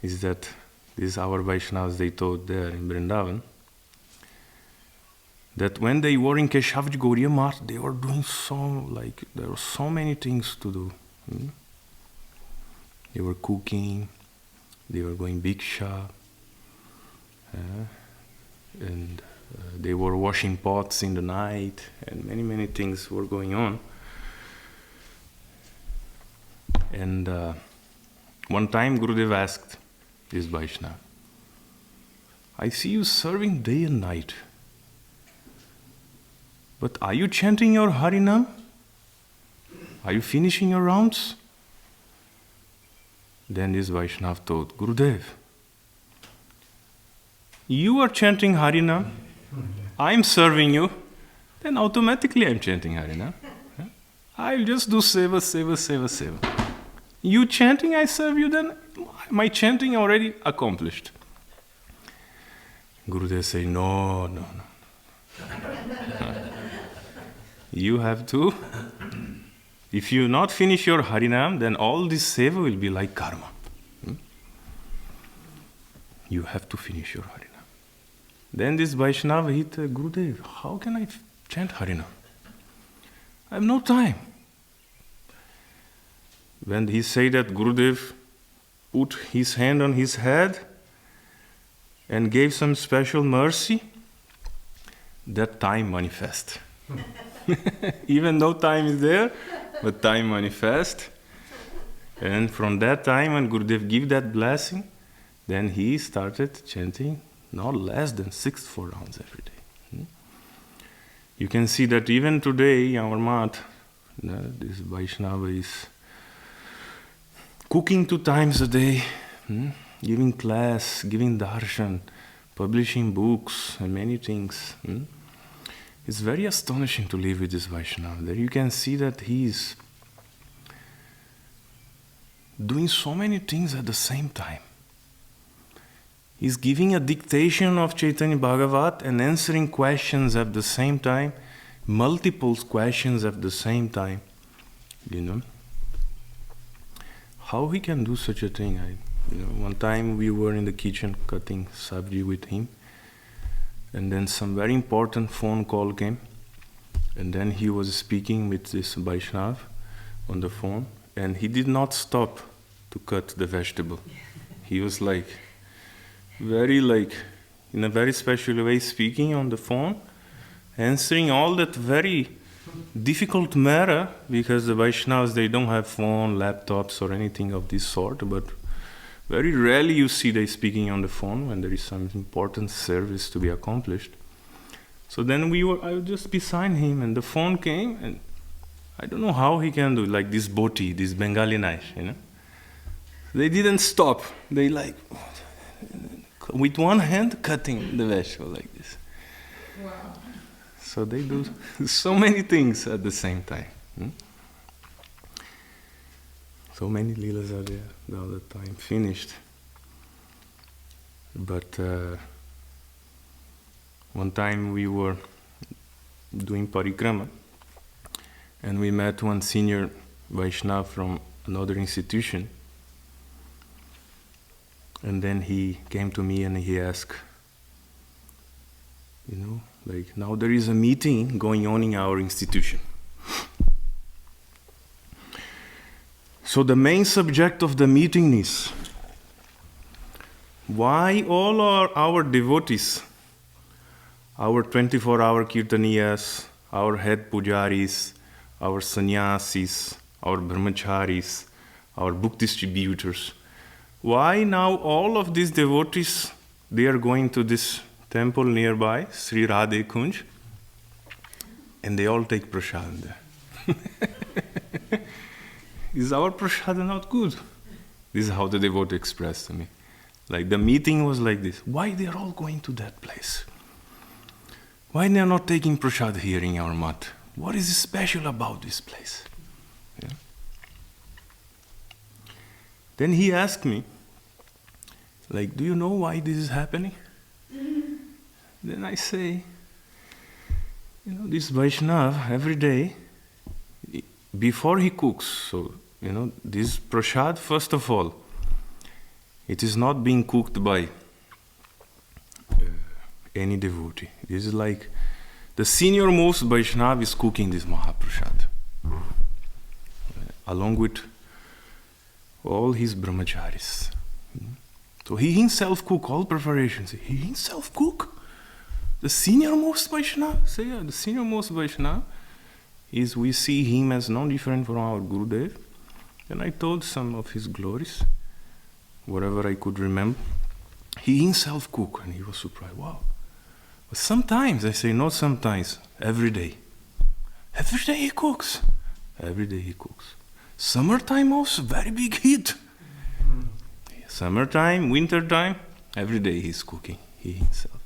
is that this is our Vaishnavas, they taught there in Vrindavan, that when they were in Keshavji Gauriya Math, they were doing there were so many things to do. They were cooking, they were going bhiksha, and they were washing pots in the night, and many, many things were going on. And one time Gurudev asked this Vaishnava, I see you serving day and night, but are you chanting your Harinam? Are you finishing your rounds? Then this Vaishnava told, Gurudev, you are chanting Harinam, I am serving you, then automatically I am chanting Harinam. I will just do seva, seva, seva, seva. You chanting, I serve you, then my chanting already accomplished. Gurudev say, no. You have to, if you not finish your Harinam, then all this seva will be like karma. You have to finish your Harinam. Then this Vaishnava hit Gurudev, how can I chant Harinam? I have no time. When he said that, Gurudev put his hand on his head and gave some special mercy, that time manifest. Even though time is there, but time manifest. And from that time, when Gurudev gave that blessing, then he started chanting not less than 6-4 rounds every day. You can see that even today, our mat, this Vaishnava is cooking 2 times a day, giving class, giving darshan, publishing books, and many things. It's very astonishing to live with this Vaishnava. There you can see that he is doing so many things at the same time. He's giving a dictation of Chaitanya Bhagavat and answering questions at the same time, multiple questions at the same time. How he can do such a thing? One time we were in the kitchen cutting sabji with him, and then some very important phone call came, and then he was speaking with this Vaishnava on the phone, and he did not stop to cut the vegetable. He was in a very special way speaking on the phone, answering all that very difficult matter, because the Vaishnavas, they don't have phone, laptops or anything of this sort, but Very rarely you see they speaking on the phone when there is some important service to be accomplished. So then I was just beside him, and the phone came, and I don't know how he can do it, like this boti, this Bengali knife, They didn't stop. They with one hand cutting the vegetable like this. Wow. So they do so many things at the same time. So many leelas are there all the time, finished. But one time we were doing parikrama, and we met one senior Vaishnava from another institution. And then he came to me and he asked, now there is a meeting going on in our institution. So the main subject of the meeting is why all our devotees, our 24-hour kirtaniyas, our head pujaris, our sannyasis, our brahmacharis, our book distributors, why now all of these devotees, they are going to this temple nearby, Sri Radhe Kunj, and they all take prasad there. Is our prasad not good? This is how the devotee expressed to me. Like the meeting was like this. Why they are all going to that place? Why they are not taking prasad here in our mat? What is special about this place? Yeah. Then he asked me, do you know why this is happening? Then I say, this Vaishnava every day, before he cooks, so, this prasad, first of all, it is not being cooked by any devotee. This is like the senior most Vaishnava is cooking this Mahaprasad, along with all his brahmacharis. So he himself cook all preparations. He himself cook. The senior most Vaishnava. So yeah, the senior most Vaishnava is, we see him as no different from our Gurudev. And I told some of his glories, whatever I could remember. He himself cook, and he was surprised. Wow. But sometimes, I say not sometimes, every day. Every day he cooks. Every day he cooks. Summertime also, very big heat. Summertime, wintertime, every day he's cooking, he himself.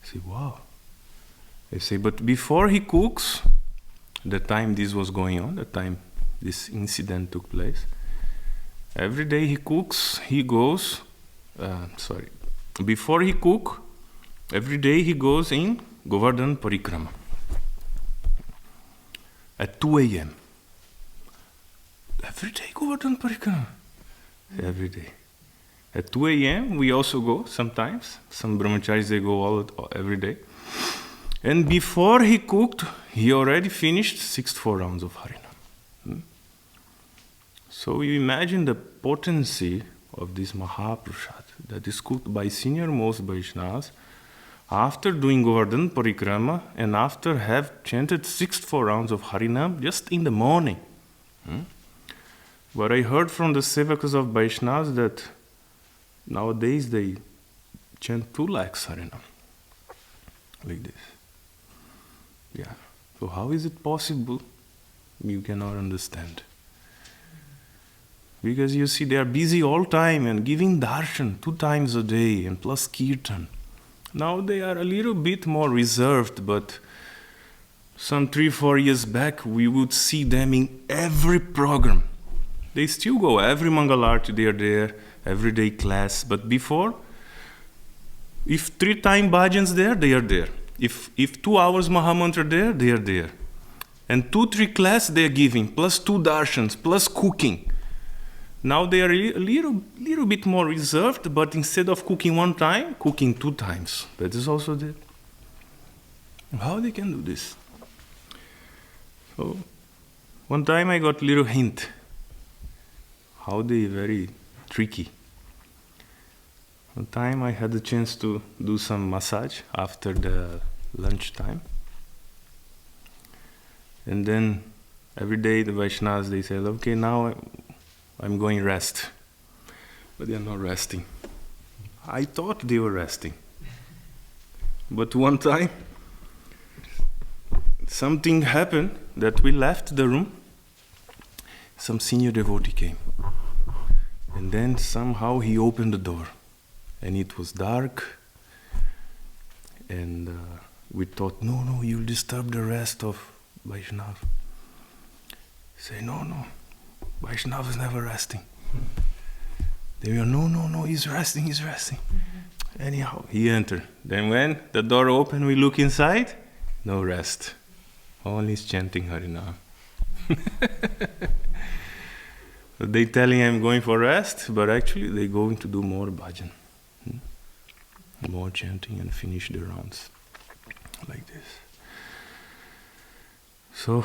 I say, wow. I say, but before he cooks, the time this was going on, the time this incident took place, every day he cooks, he goes, before he cook, every day he goes in Govardhan Parikrama at 2 a.m. Every day Govardhan Parikrama. Every day. At 2 a.m. we also go sometimes. Some brahmacharis, they go every day. And before he cooked, he already finished 64 rounds of Harinam. So you imagine the potency of this Mahaprasad that is cooked by senior most Vaishnavas after doing Govardhan Parikrama and after have chanted 64 rounds of Harinam just in the morning. But I heard from the sevakas of Vaishnavas that nowadays they chant 2 lakhs Harinam. Like this. Yeah. So how is it possible? You cannot understand. Because you see, they are busy all time and giving darshan 2 times a day and plus kirtan. Now they are a little bit more reserved, but some 3-4 years back we would see them in every program. They still go, every Mangalarti they are there, everyday class. But before, if 3 time bhajans there, they are there. If 2 hours Mahamantra there, they are there. And 2-3 class they are giving, plus 2 darshans, plus cooking. Now they are a little bit more reserved, but instead of cooking 1 time, cooking 2 times. That is also there. How they can do this? So, one time I got a little hint. How they very tricky. One time I had the chance to do some massage after the lunch time. And then every day the Vaishnavas, they say, okay, now I'm going rest. but they are not resting. I thought they were resting. But one time, something happened that we left the room. Some senior devotee came. And then somehow he opened the door. And it was dark. And we thought, no, you'll disturb the rest of Vaishnava. Say, no, Vaishnava is never resting. They were, no, he's resting. Anyhow, he entered. Then when the door opened, we look inside, no rest. Only chanting Harinam. They telling I'm going for rest, but actually they're going to do more bhajan. More chanting and finish the rounds. Like this. So,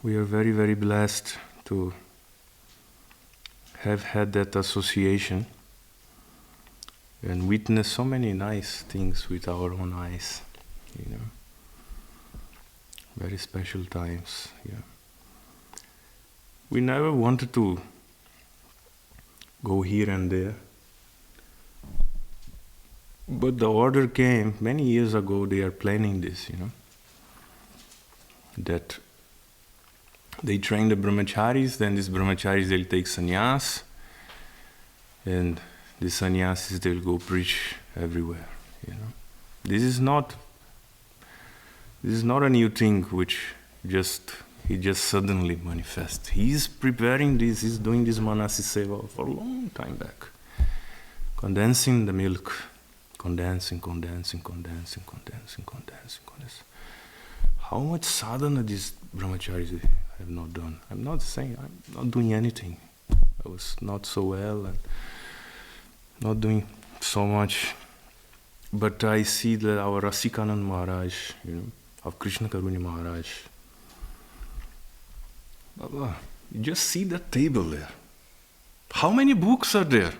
we are very, very blessed to have had that association and witness so many nice things with our own eyes, Very special times, We never wanted to go here and there. But the order came many years ago. They are planning this, that they train the brahmacharis, then these brahmacharis, they'll take sannyas, and the sannyasis, they'll go preach everywhere, This is not a new thing which he just suddenly manifests. He's preparing this, he's doing this manasi seva for a long time back. Condensing the milk, condensing. How much sadhana these brahmacharis have not done? I'm not saying, I'm not doing anything. I was not so well and not doing so much. But I see that our Rasikanand Maharaj, of Krishna Karuni Maharaj, Baba, you just see that table there. How many books are there?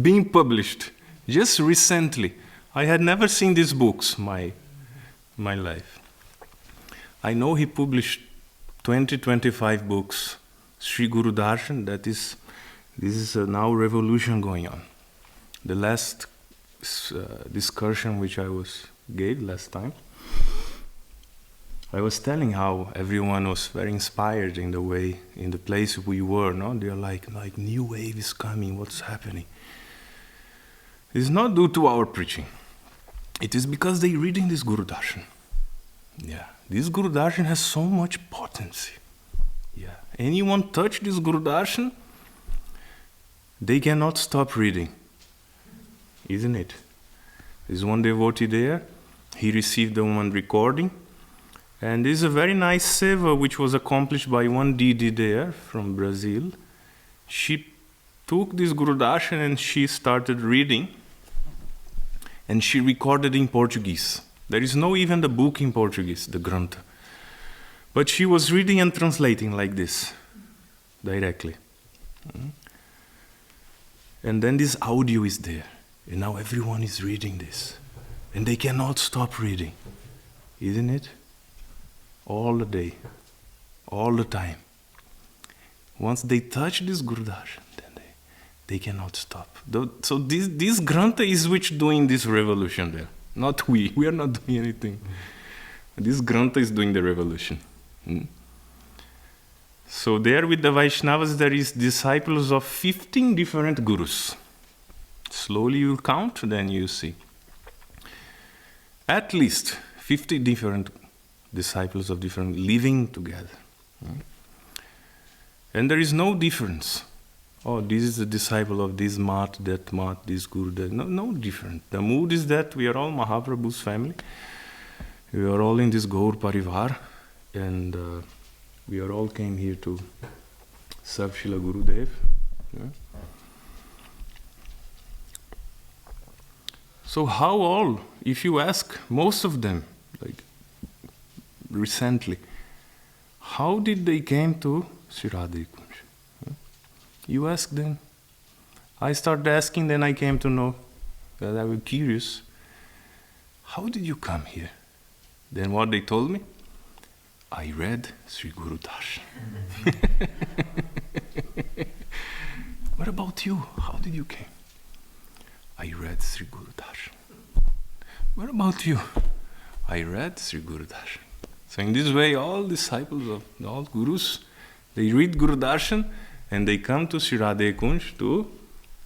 Being published. Just recently. I had never seen these books my life. I know he published 20-25 books. Sri Guru Darshan, this is now revolution going on. The last discussion which I gave last time, I was telling how everyone was very inspired in the place we were, no? They're like new wave is coming, what's happening? It's not due to our preaching. It is because they're reading this Guru Darshan. This Guru Darshan has so much potency. Anyone touch this Guru Darshan, they cannot stop reading. Isn't it? There's one devotee there, he received the one recording, and this is a very nice seva which was accomplished by one Didi there from Brazil. She took this Guru Darshan and she started reading, and she recorded in Portuguese. There is no even the book in Portuguese, the Grantha. But she was reading and translating like this, directly. And then this audio is there. And now everyone is reading this. And they cannot stop reading. Isn't it? All the day. All the time. Once they touch this Guru Darshan, then they cannot stop. So this Grantha is which doing this revolution there. Not we. We are not doing anything. This Grantha is doing the revolution. So there with the Vaishnavas, there is disciples of 15 different gurus. Slowly you count, then you see. At least 50 different disciples of different living together. And there is no difference. Oh, this is the disciple of this mat, that mat, this guru, that. No different. The mood is that we are all Mahaprabhu's family. We are all in this Gaur Parivar. And we are all came here to serve Srila Gurudev. So how all, if you ask most of them, like recently, how did they came to Sri Radha Kunj? You ask them. I started asking, then I came to know that I was curious. How did you come here? Then what they told me? I read Sri Guru Darshan. what about you? How did you came? I read Sri Guru Darshan. What about you? I read Sri Guru Darshan. So in this way, all disciples of all gurus, they read Guru Darshan and they come to Sri Radhe Kunj to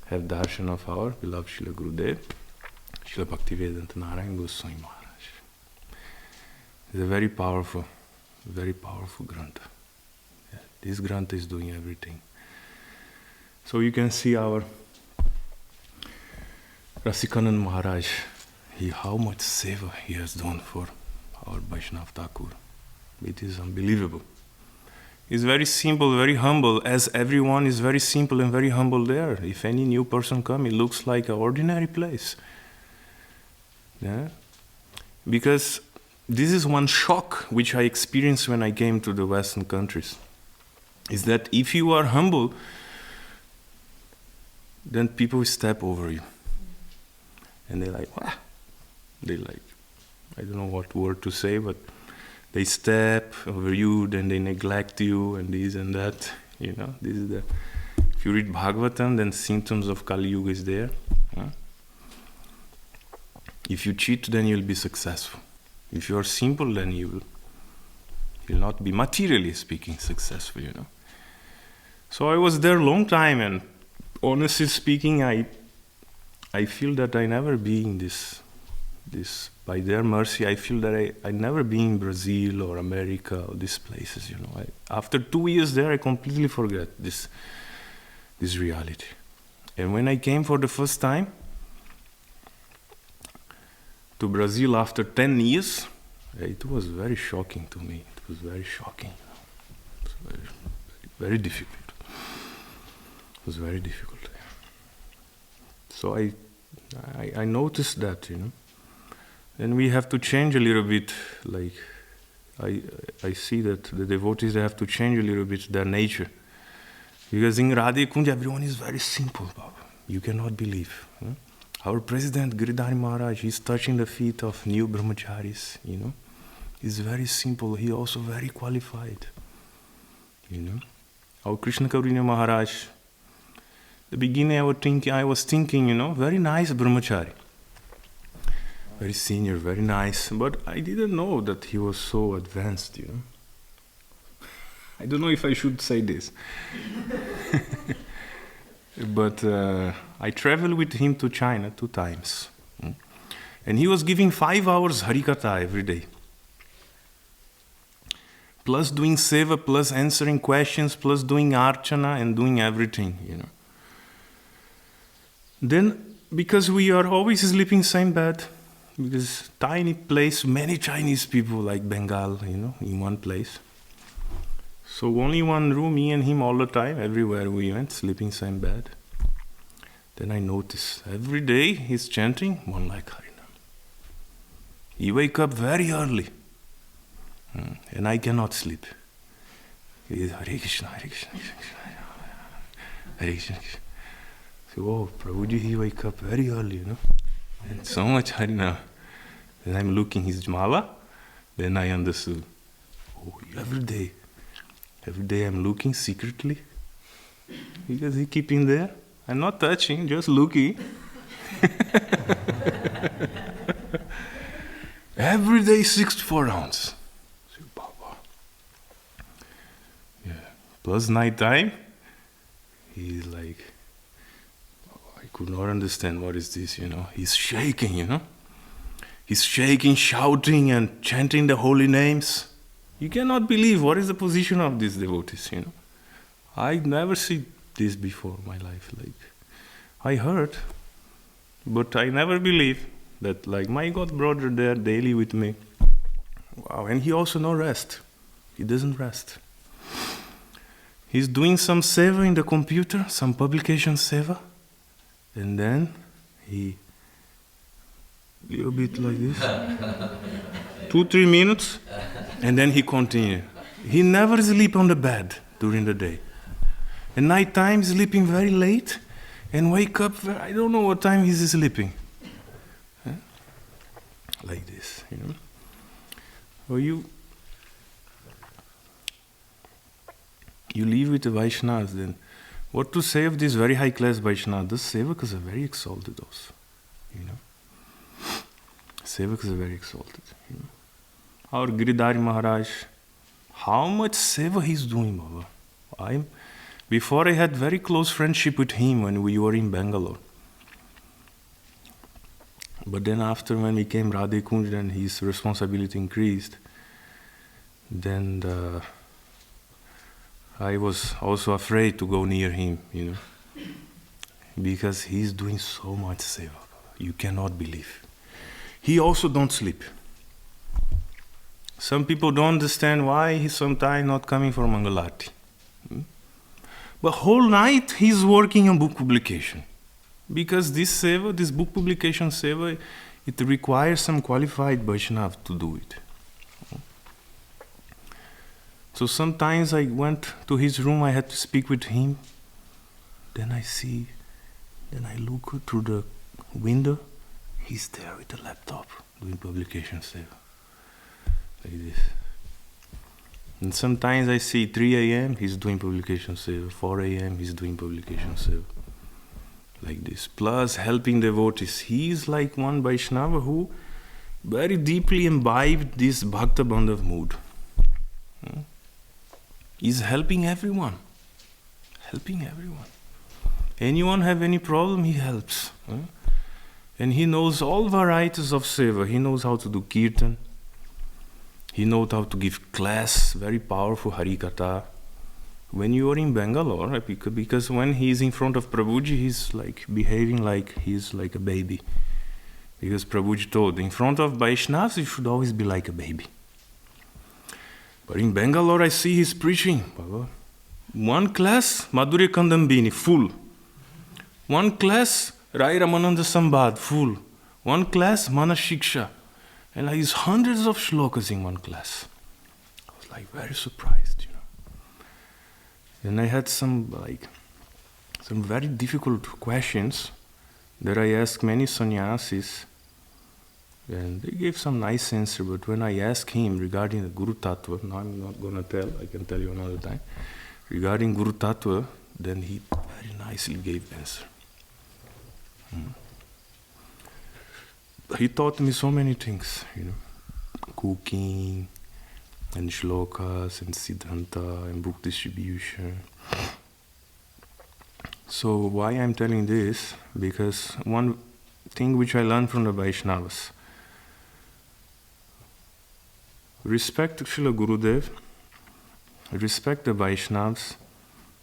have darshan of our beloved Srila Gurudev, Srila Bhaktivedanta Narayana Goswami Maharaj. It's a very powerful grantha. Yeah, this grantha is doing everything. So you can see our Rasikanand Maharaj, how much seva he has done for our Vaishnav Thakur. It is unbelievable. He's very simple, very humble, as everyone is very simple and very humble there. If any new person comes, it looks like an ordinary place. Yeah? Because this is one shock which I experienced when I came to the Western countries, is that if you are humble, then people step over you. And they're like, ah. They like, I don't know what word to say, but they step over you, then they neglect you, and this and that. You know, this is the. If you read Bhagavatam, then symptoms of Kali Yuga is there. Huh? If you cheat, then you'll be successful. If you are simple, then you'll not be, materially speaking, successful. You know. So I was there a long time, and honestly speaking, I feel that I never be in this. By their mercy, I feel that I never been in Brazil or America or these places, you know. After 2 years there, I completely forget this reality. And when I came for the first time to Brazil after 10 years, it was very shocking to me. It was very shocking. It was very, very difficult. It was very difficult. So I noticed that, you know. Then we have to change a little bit, like, I see that the devotees, they have to change a little bit their nature. Because in Radhe Kunj, everyone is very simple, Baba. You cannot believe. Huh? Our president, Giridhari Maharaj, is touching the feet of new brahmacharis, you know. He's very simple. He also very qualified, you know. Our Krishna Kauriya Maharaj, the beginning I was thinking, you know, very nice brahmachari. Very senior, very nice, but I didn't know that he was so advanced, you know. I don't know if I should say this. But I traveled with him to China 2 times. And he was giving 5 hours Harikatha every day. Plus doing seva, plus answering questions, plus doing archana and doing everything, you know. Then, because we are always sleeping same bed, because tiny place, many Chinese people like Bengal, you know, in one place. So only one room, me and him all the time, everywhere we went, sleeping same bed. Then I noticed every day he's chanting one like Harinam. He wake up very early, and I cannot sleep. He is Hare Krishna, Hare Krishna, Hare Krishna, Hare Krishna. So, oh, Prabhuji, he wake up very early, you know. And so much Harinam. Then I'm looking his mala, then I understood. Oh, every day I'm looking secretly. Because he keeping there. I'm not touching, just looking. Every day 64 rounds. Yeah. Plus night time, he's like, I could not understand what is this, you know. He's shaking, you know. He's shaking, shouting and chanting the holy names. You cannot believe what is the position of these devotees, you know. I never see this before in my life. Like, I heard, but I never believed that, like, my God brother there daily with me. Wow, and he also no rest. He doesn't rest. He's doing some seva in the computer, some publication seva, and then he, little bit like this, 2-3 minutes, and then he continue. He never sleep on the bed during the day. At night time, sleeping very late, and wake up, I don't know what time he's sleeping. Huh? Like this, you know. Or you live with the Vaishnavas, then What to say of this very high class Vaishnava? The Sevakas are very exalted also. Sevakas are very exalted. Our Giridhari Maharaj, how much seva he's doing, Baba. Before I had very close friendship with him when we were in Bangalore. But then after when we came Radhe Kunj and his responsibility increased, then I was also afraid to go near him, because he's doing so much seva. You cannot believe. He also don't sleep. Some people don't understand why he's sometimes not coming for Mangalarti. But whole night he's working on book publication. Because this seva, this book publication seva, it requires some qualified Vaishnava to do it. So sometimes I went to his room, I had to speak with him. Then I look through the window, he's there with the laptop doing publication seva. Like this. And sometimes I see 3 a.m. he's doing publication seva, 4 a.m. he's doing publication seva. Like this. Plus helping devotees. He is like one Vaishnava who very deeply imbibed this Bhakta Bandhav mood. He's helping everyone. Helping everyone. Anyone have any problem, he helps. And he knows all varieties of seva. He knows how to do kirtan. He knows how to give class, very powerful Harikatha. When you are in Bangalore, because when he is in front of Prabhuji, he's like behaving like he's like a baby. Because Prabhuji told, in front of Vaishnavas, you should always be like a baby. But in Bangalore, I see he's preaching. One class, Madhurya Kandambini, full. One class, Rai Ramananda Sambad, full. One class, Mana Shiksha. And like he's hundreds of shlokas in one class. I was like very surprised, And I had some very difficult questions that I asked many sannyasis, and they gave some nice answer. But when I asked him regarding the Guru Tattva, now I'm not going to tell, I can tell you another time, regarding Guru Tattva, then he very nicely gave answer. He taught me so many things, cooking, and shlokas, and siddhanta, and book distribution. So why I'm telling this? Because one thing which I learned from the Vaishnavas, respect Srila Gurudev, respect the Vaishnavas,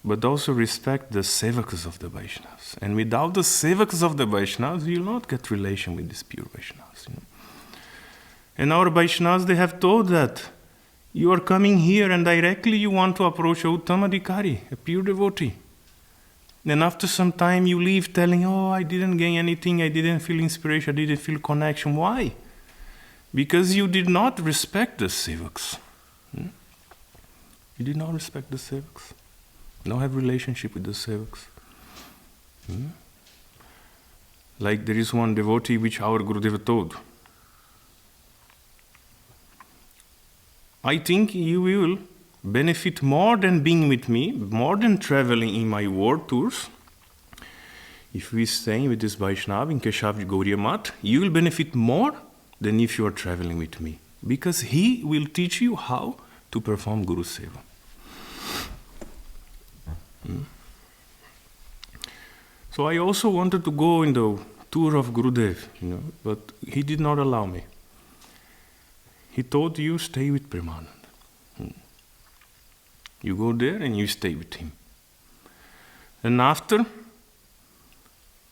but also respect the sevakas of the Vaishnavas. And without the sevakas of the Vaishnavas, you will not get relation with these pure Vaishnavas. And our Vaishnavas, they have told that you are coming here and directly you want to approach a Uttamadhikari, a pure devotee. Then after some time you leave telling, I didn't gain anything, I didn't feel inspiration, I didn't feel connection. Why? Because you did not respect the sevaks. You did not respect the sevaks. Not have relationship with the sevaks. Like there is one devotee which our Gurudeva told. I think you will benefit more than being with me, more than traveling in my world tours. If we stay with this Vaishnava in Keshav Gauriya Math, you will benefit more than if you are traveling with me. Because he will teach you how to perform Guru Seva. So I also wanted to go in the tour of Gurudev, but he did not allow me. He told you stay with Premanand. You go there and you stay with him. And after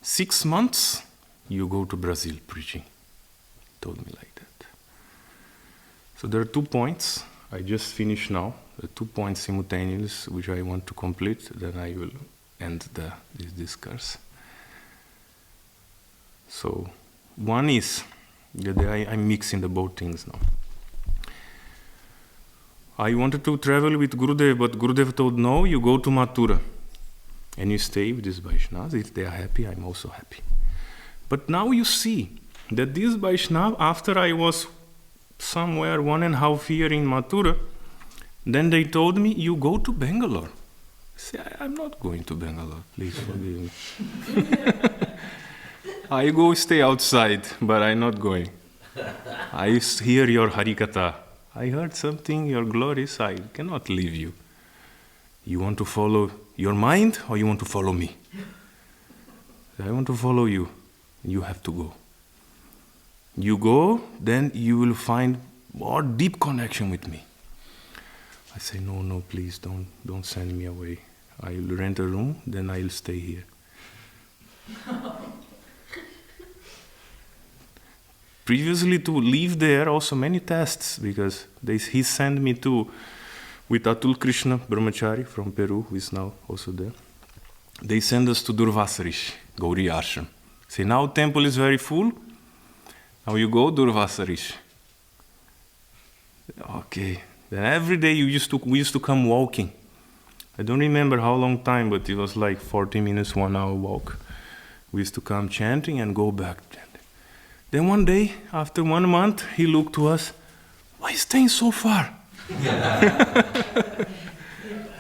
6 months, you go to Brazil preaching. He told me like that. So there are 2 points. I just finished now. The 2 points simultaneous, which I want to complete. Then I will end this discourse. So one is that I'm mixing the both things now. I wanted to travel with Gurudev, but Gurudev told, no, you go to Mathura. And you stay with these Vaishnavas. If they are happy, I'm also happy. But now you see that this Vaishnava, after I was somewhere 1.5 years in Mathura, then they told me, you go to Bangalore. Say, I'm not going to Bangalore, please forgive me. I go stay outside, but I'm not going. I hear your Harikatha. I heard something, your glories, I cannot leave you. You want to follow your mind or you want to follow me? I want to follow you. You have to go. You go, then you will find more deep connection with me. I say, no, please, don't send me away. I'll rent a room, then I'll stay here. Previously, to live there, also many tests, because he sent me with Atul Krishna Brahmachari from Peru, who is now also there. They send us to Durvasarish, Gauri Ashram. Say, now temple is very full. Now you go Durvasarish. Okay. Then every day we used to come walking. I don't remember how long time, but it was like 40 minutes, 1 hour walk. We used to come chanting and go back. Then one day, after 1 month, he looked to us, why staying so far?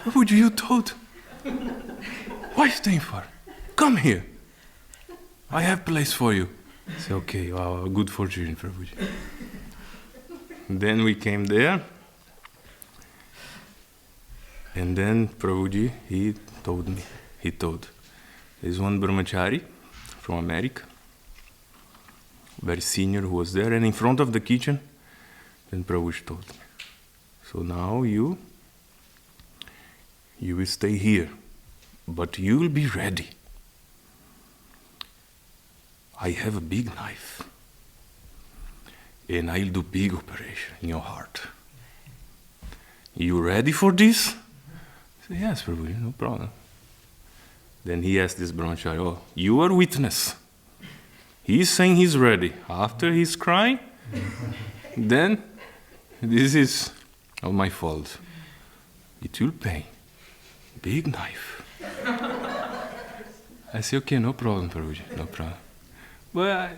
Prabhuji, you told. Why staying far? Come here. I have place for you. I said, okay, wow, good fortune, Prabhuji. Then we came there. And then Prabhuji, he told, there's one brahmachari from America, very senior, who was there, and in front of the kitchen, then Prabhuji told me, so now you will stay here, but you will be ready. I have a big knife, and I'll do big operation in your heart. You ready for this? I said, yes, Prabhuji, no problem. Then he asked this brahmachari, oh, you are witness. He's saying he's ready. After he's crying, then this is all my fault. It will pain. Big knife. I say, okay, no problem, Prabhuji, no problem. But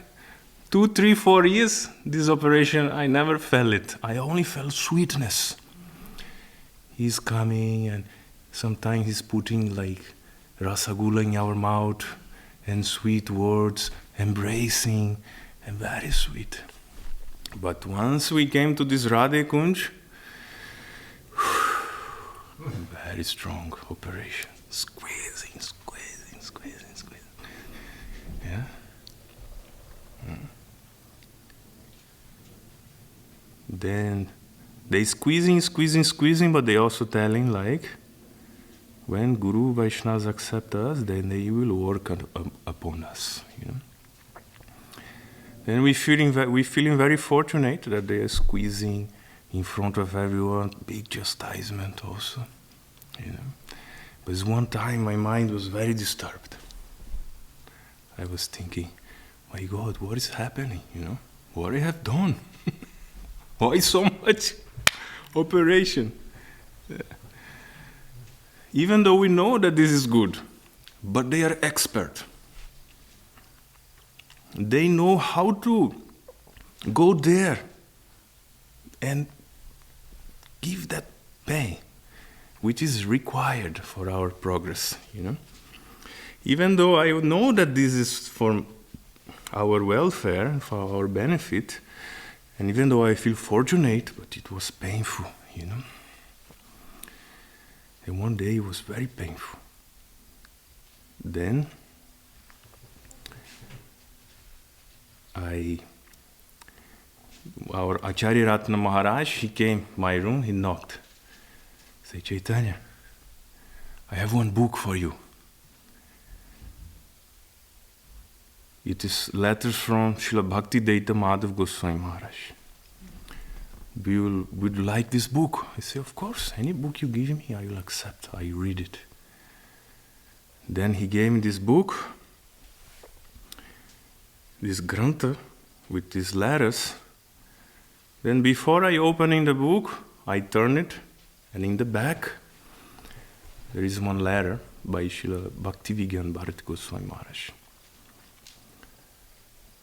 2, 3, 4 years, this operation, I never felt it. I only felt sweetness. He's coming, and sometimes he's putting like rasagula in our mouth, and sweet words, embracing, and very sweet. But once we came to this Radhe Kunj, very strong operation. Squeezing. Yeah? Then they squeezing, but they also telling like, when Guru Vaishnavas accept us, then they will work upon us. You know. Then we feeling very fortunate that they are squeezing in front of everyone, big chastisement also. You know. But one time my mind was very disturbed. I was thinking, my God, what is happening? You know, what I have done? Why so much operation? Yeah. Even though we know that this is good, but they are expert. They know how to go there and give that pain, which is required for our progress, you know. Even though I know that this is for our welfare, for our benefit, and even though I feel fortunate, but it was painful, you know. And one day it was very painful. Then our Acharya Ratna Maharaj, he came to my room, he knocked. He said, Chaitanya, I have one book for you. It is letters from Srila Bhakti Daita Madhav Goswami Maharaj. Would you like this book? I say, of course, any book you give me, I will accept. I read it. Then he gave me this book, this grantha, with these letters. Then before I opening the book, I turn it, and in the back, there is one letter by Srila Bhakti Vigyan Bharati Goswami Maharaj.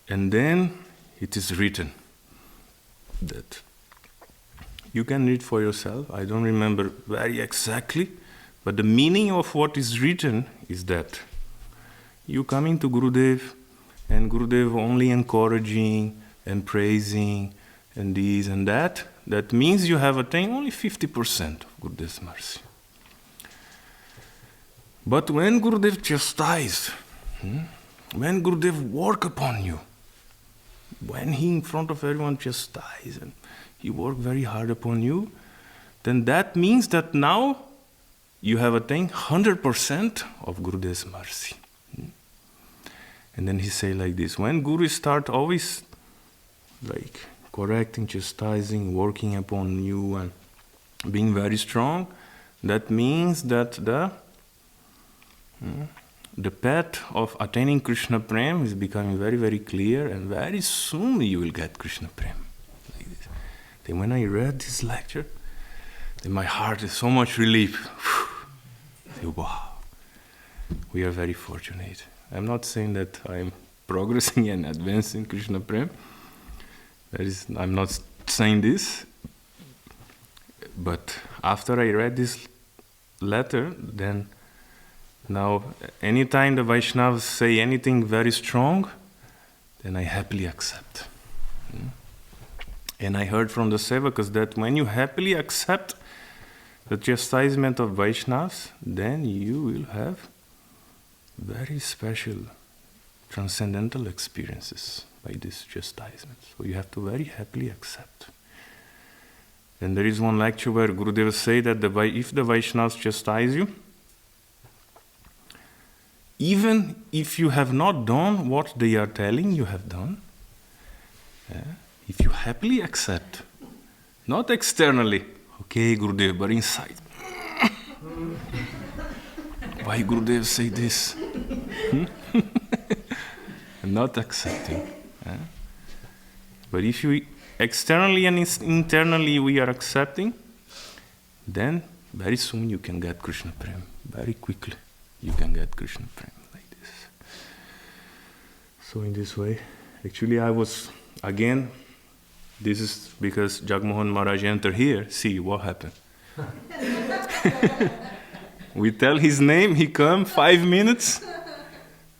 And then it is written that you can read for yourself. I don't remember very exactly, But the meaning of what is written is that you coming to Gurudev, and Gurudev only encouraging and praising and this and that, that means you have attained only 50% of Gurudev's mercy. But when Gurudev chastised, when Gurudev work upon you, when he in front of everyone chastised and he worked very hard upon you, then that means that now you have attained 100% of Gurudev's mercy. And then he say like this, when Guru start always like correcting, chastising, working upon you and being very strong, that means that the path of attaining Krishna Prem is becoming very, very clear, and very soon you will get Krishna Prem. Like this. Then when I read this lecture, then my heart is so much relief. Say, wow, we are very fortunate. I'm not saying that I'm progressing and advancing Krishna Prem. I'm not saying this. But after I read this letter, then now anytime the Vaishnavas say anything very strong, then I happily accept. And I heard from the Sevakas that when you happily accept the chastisement of Vaishnavas, then you will have very special transcendental experiences by this chastisement. So you have to very happily accept. And there is one lecture where Gurudev say that if the Vaishnavas chastise you, even if you have not done what they are telling you have done, if you happily accept, not externally, okay Gurudev, but inside, why Gurudev say this? Not accepting. But if you externally and internally we are accepting, then very soon you can get Krishna Prem. Very quickly you can get Krishna Prem like this. So in this way, actually I was, again, this is because Jagmohan Maharaj entered here. See what happened. We tell his name, he come 5 minutes,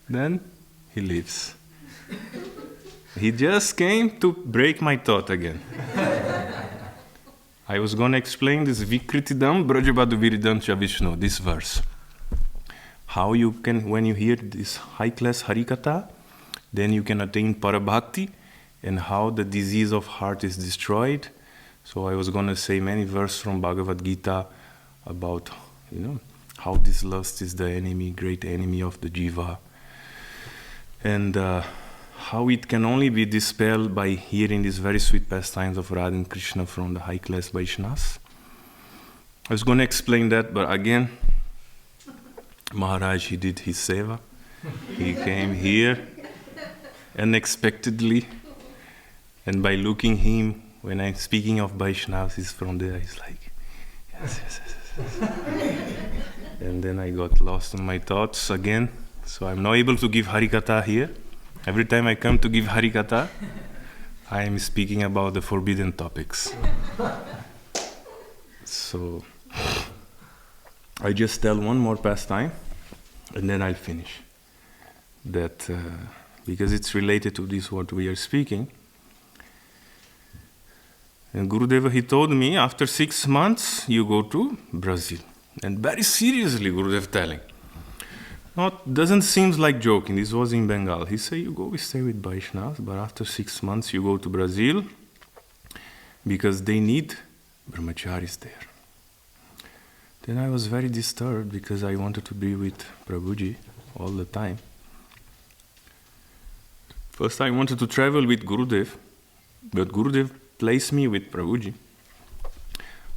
then he leaves. He just came to break my thought again. I was going to explain this Vikritidam Brajabadu Viridam Cha Vishnu, this verse. How you can, when you hear this high-class Harikatha, then you can attain Parabhakti, and how the disease of heart is destroyed. So I was going to say many verses from Bhagavad Gita about, how this lust is the enemy, great enemy of the jiva. And how it can only be dispelled by hearing these very sweet pastimes of Radha and Krishna from the high-class Vaishnavas. I was going to explain that, but again, Maharaj, he did his seva. He came here unexpectedly, and by looking him, when I'm speaking of Vaishnavas, he's from there, he's like, yes. And then I got lost in my thoughts again, so I'm not able to give Harikatha here. Every time I come to give Harikatha, I am speaking about the forbidden topics. So, I just tell one more pastime, and then I'll finish. That, because it's related to this what we are speaking. And Gurudeva, he told me, after 6 months, you go to Brazil. And very seriously, Gurudev telling. Doesn't seem like joking. This was in Bengal. He said, you go, we stay with Vaishnavas, but after 6 months you go to Brazil because they need brahmacharis there. Then I was very disturbed because I wanted to be with Prabhuji all the time. First I wanted to travel with Gurudev, but Gurudev placed me with Prabhuji.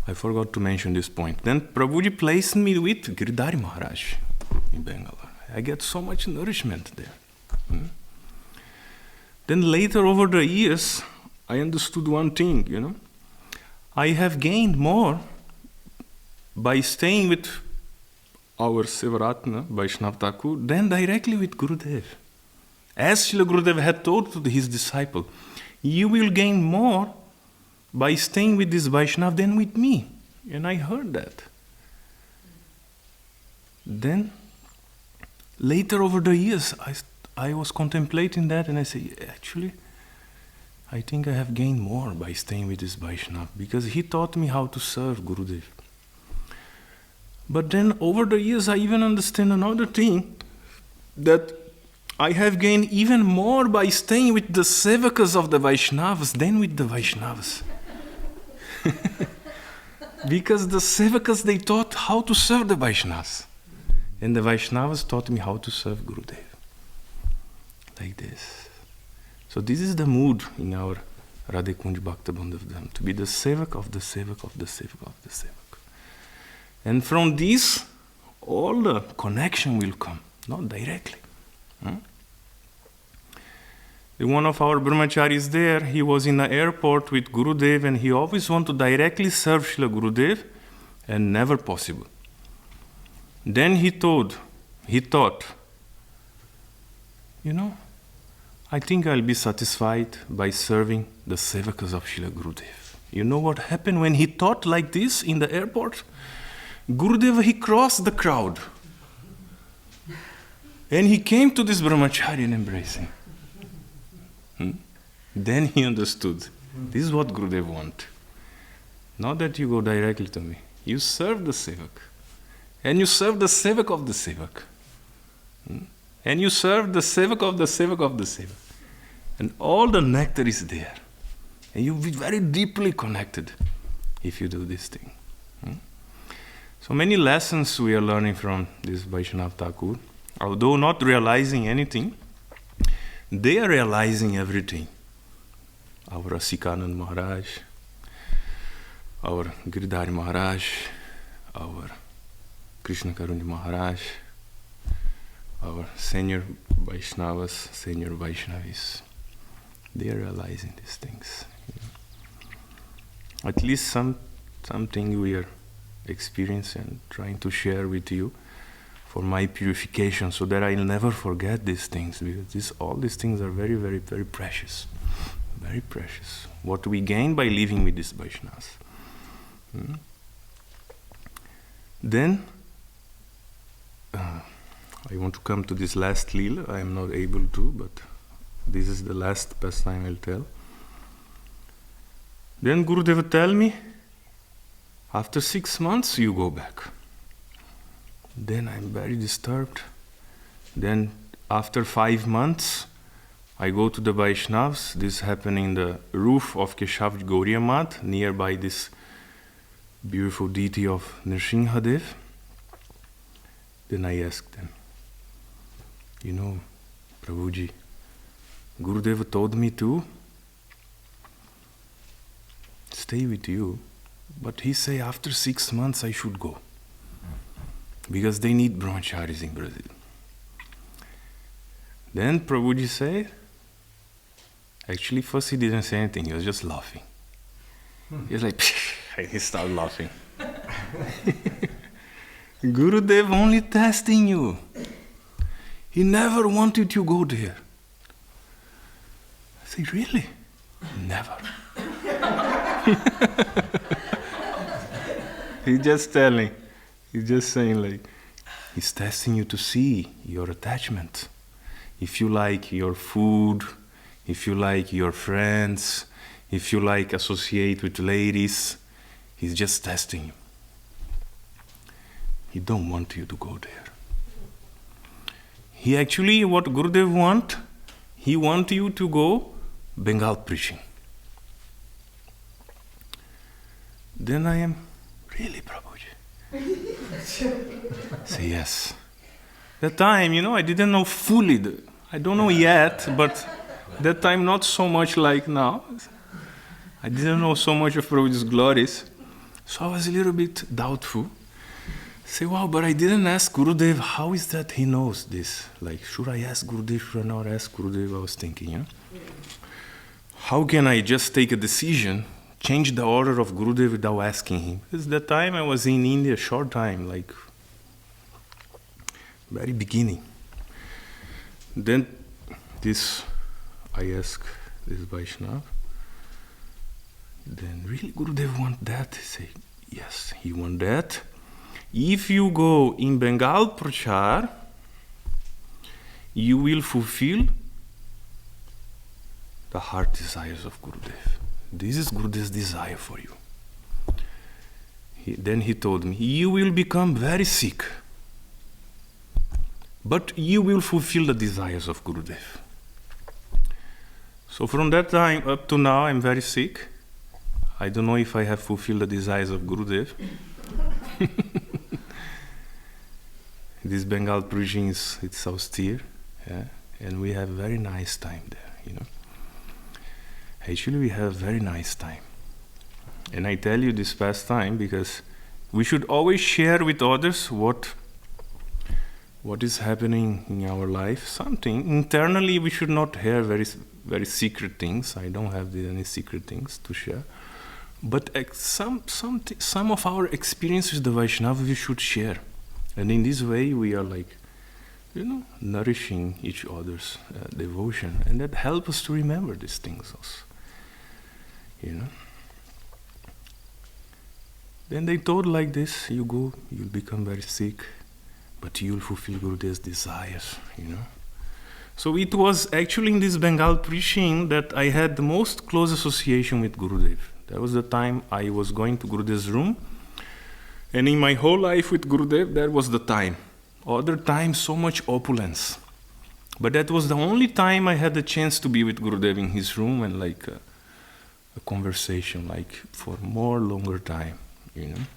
I forgot to mention this point. Then Prabhuji placed me with Giridhari Maharaj in Bengal. I get so much nourishment there. Then later over the years, I understood one thing, I have gained more by staying with our Sevaratna, Vaishnav Thakur, than directly with Gurudev. As Srila Gurudev had told to his disciple, you will gain more by staying with this Vaishnav than with me. And I heard that. Then, later over the years, I was contemplating that and I say, actually, I think I have gained more by staying with this Vaishnava because he taught me how to serve Gurudev. But then over the years, I even understand another thing, that I have gained even more by staying with the sevakas of the Vaishnavas than with the Vaishnavas. Because the sevakas, they taught how to serve the Vaishnavas. And the Vaishnavas taught me how to serve Gurudev. Like this. So this is the mood in our Radhe Kunj Bhakta Bandhav Dham, to be the sevak of the sevak of the sevak of the sevak. And from this, all the connection will come, not directly. One of our brahmacharis there, he was in the airport with Gurudev and he always wanted to directly serve Srila Gurudev and never possible. Then he thought, I think I'll be satisfied by serving the sevakas of Srila Gurudev. You know what happened when he thought like this in the airport? Gurudev, he crossed the crowd. And he came to this brahmachari and embraced him. Then he understood. This is what Gurudev wants. Not that you go directly to me. You serve the sevak. And you serve the sevak of the sevak. And you serve the sevak of the sevak of the sevak. And all the nectar is there. And you'll be very deeply connected if you do this thing. So many lessons we are learning from this Vaishnava Thakur. Although not realizing anything, they are realizing everything. Our Asikanand Maharaj, our Giridhari Maharaj, our Krishna Karunya Maharaj, our senior Vaishnavas, senior Vaishnavis. They are realizing these things. At least something we are experiencing and trying to share with you for my purification, so that I'll never forget these things, because all these things are very, very, very precious. Very precious. What we gain by living with these Vaishnavas. Then, I want to come to this last lila. I am not able to, but this is the last pastime I'll tell. Then Gurudeva tell me, after 6 months you go back. Then I'm very disturbed. Then after 5 months, I go to the Vaishnavas. This happened in the roof of Keshav Gauriya Mat, nearby this beautiful deity of Nrsimhadev. Then I asked them, Prabhuji, Gurudeva told me to stay with you, but he say after 6 months I should go, because they need brahmacharis in Brazil. Then Prabhuji said, actually first he didn't say anything, he was just laughing. He was like, he started laughing. Gurudev only testing you. He never wanted you to go there. I say, really? Never. He's just saying he's testing you to see your attachment. If you like your food, if you like your friends, if you like associate with ladies, he's just testing you. He don't want you to go there. He actually, what Gurudev want, he want you to go Bengal preaching. Then I am, really, Prabhuji? Say yes. That time, I didn't know fully. I don't know yet, but that time not so much like now. I didn't know so much of Prabhuji's glories. So I was a little bit doubtful. Say, wow, but I didn't ask Gurudev, how is that he knows this? Should I ask Gurudev, should I not ask Gurudev? I was thinking, How can I just take a decision, change the order of Gurudev without asking him? Because that time I was in India, short time, very beginning. Then I ask this Vaishnava, then really Gurudev want that? He say, yes, he want that. if you go in Bengal Prachar, you will fulfill the heart desires of Gurudev. This is Gurudev's desire for you. Then he told me, you will become very sick, but you will fulfill the desires of Gurudev. So from that time up to now, I'm very sick. I don't know if I have fulfilled the desires of Gurudev. This Bengal preaching it's austere, yeah? And we have very nice time there, you know. Actually, we have very nice time. And I tell you this past time because we should always share with others what is happening in our life. Something internally we should not hear very very secret things. I don't have any secret things to share. But some of our experiences with the Vaishnava we should share. And in this way we are like, you know, nourishing each other's devotion. And that helps us to remember these things also. You know. Then they told like this, you go, you'll become very sick, but you'll fulfill Gurudev's desires, you know. So it was actually in this Bengal preaching that I had the most close association with Gurudev. That was the time I was going to Gurudev's room, and in my whole life with Gurudev, that was the time. Other times, so much opulence. But that was the only time I had the chance to be with Gurudev in his room and like a conversation, like for more longer time. You know.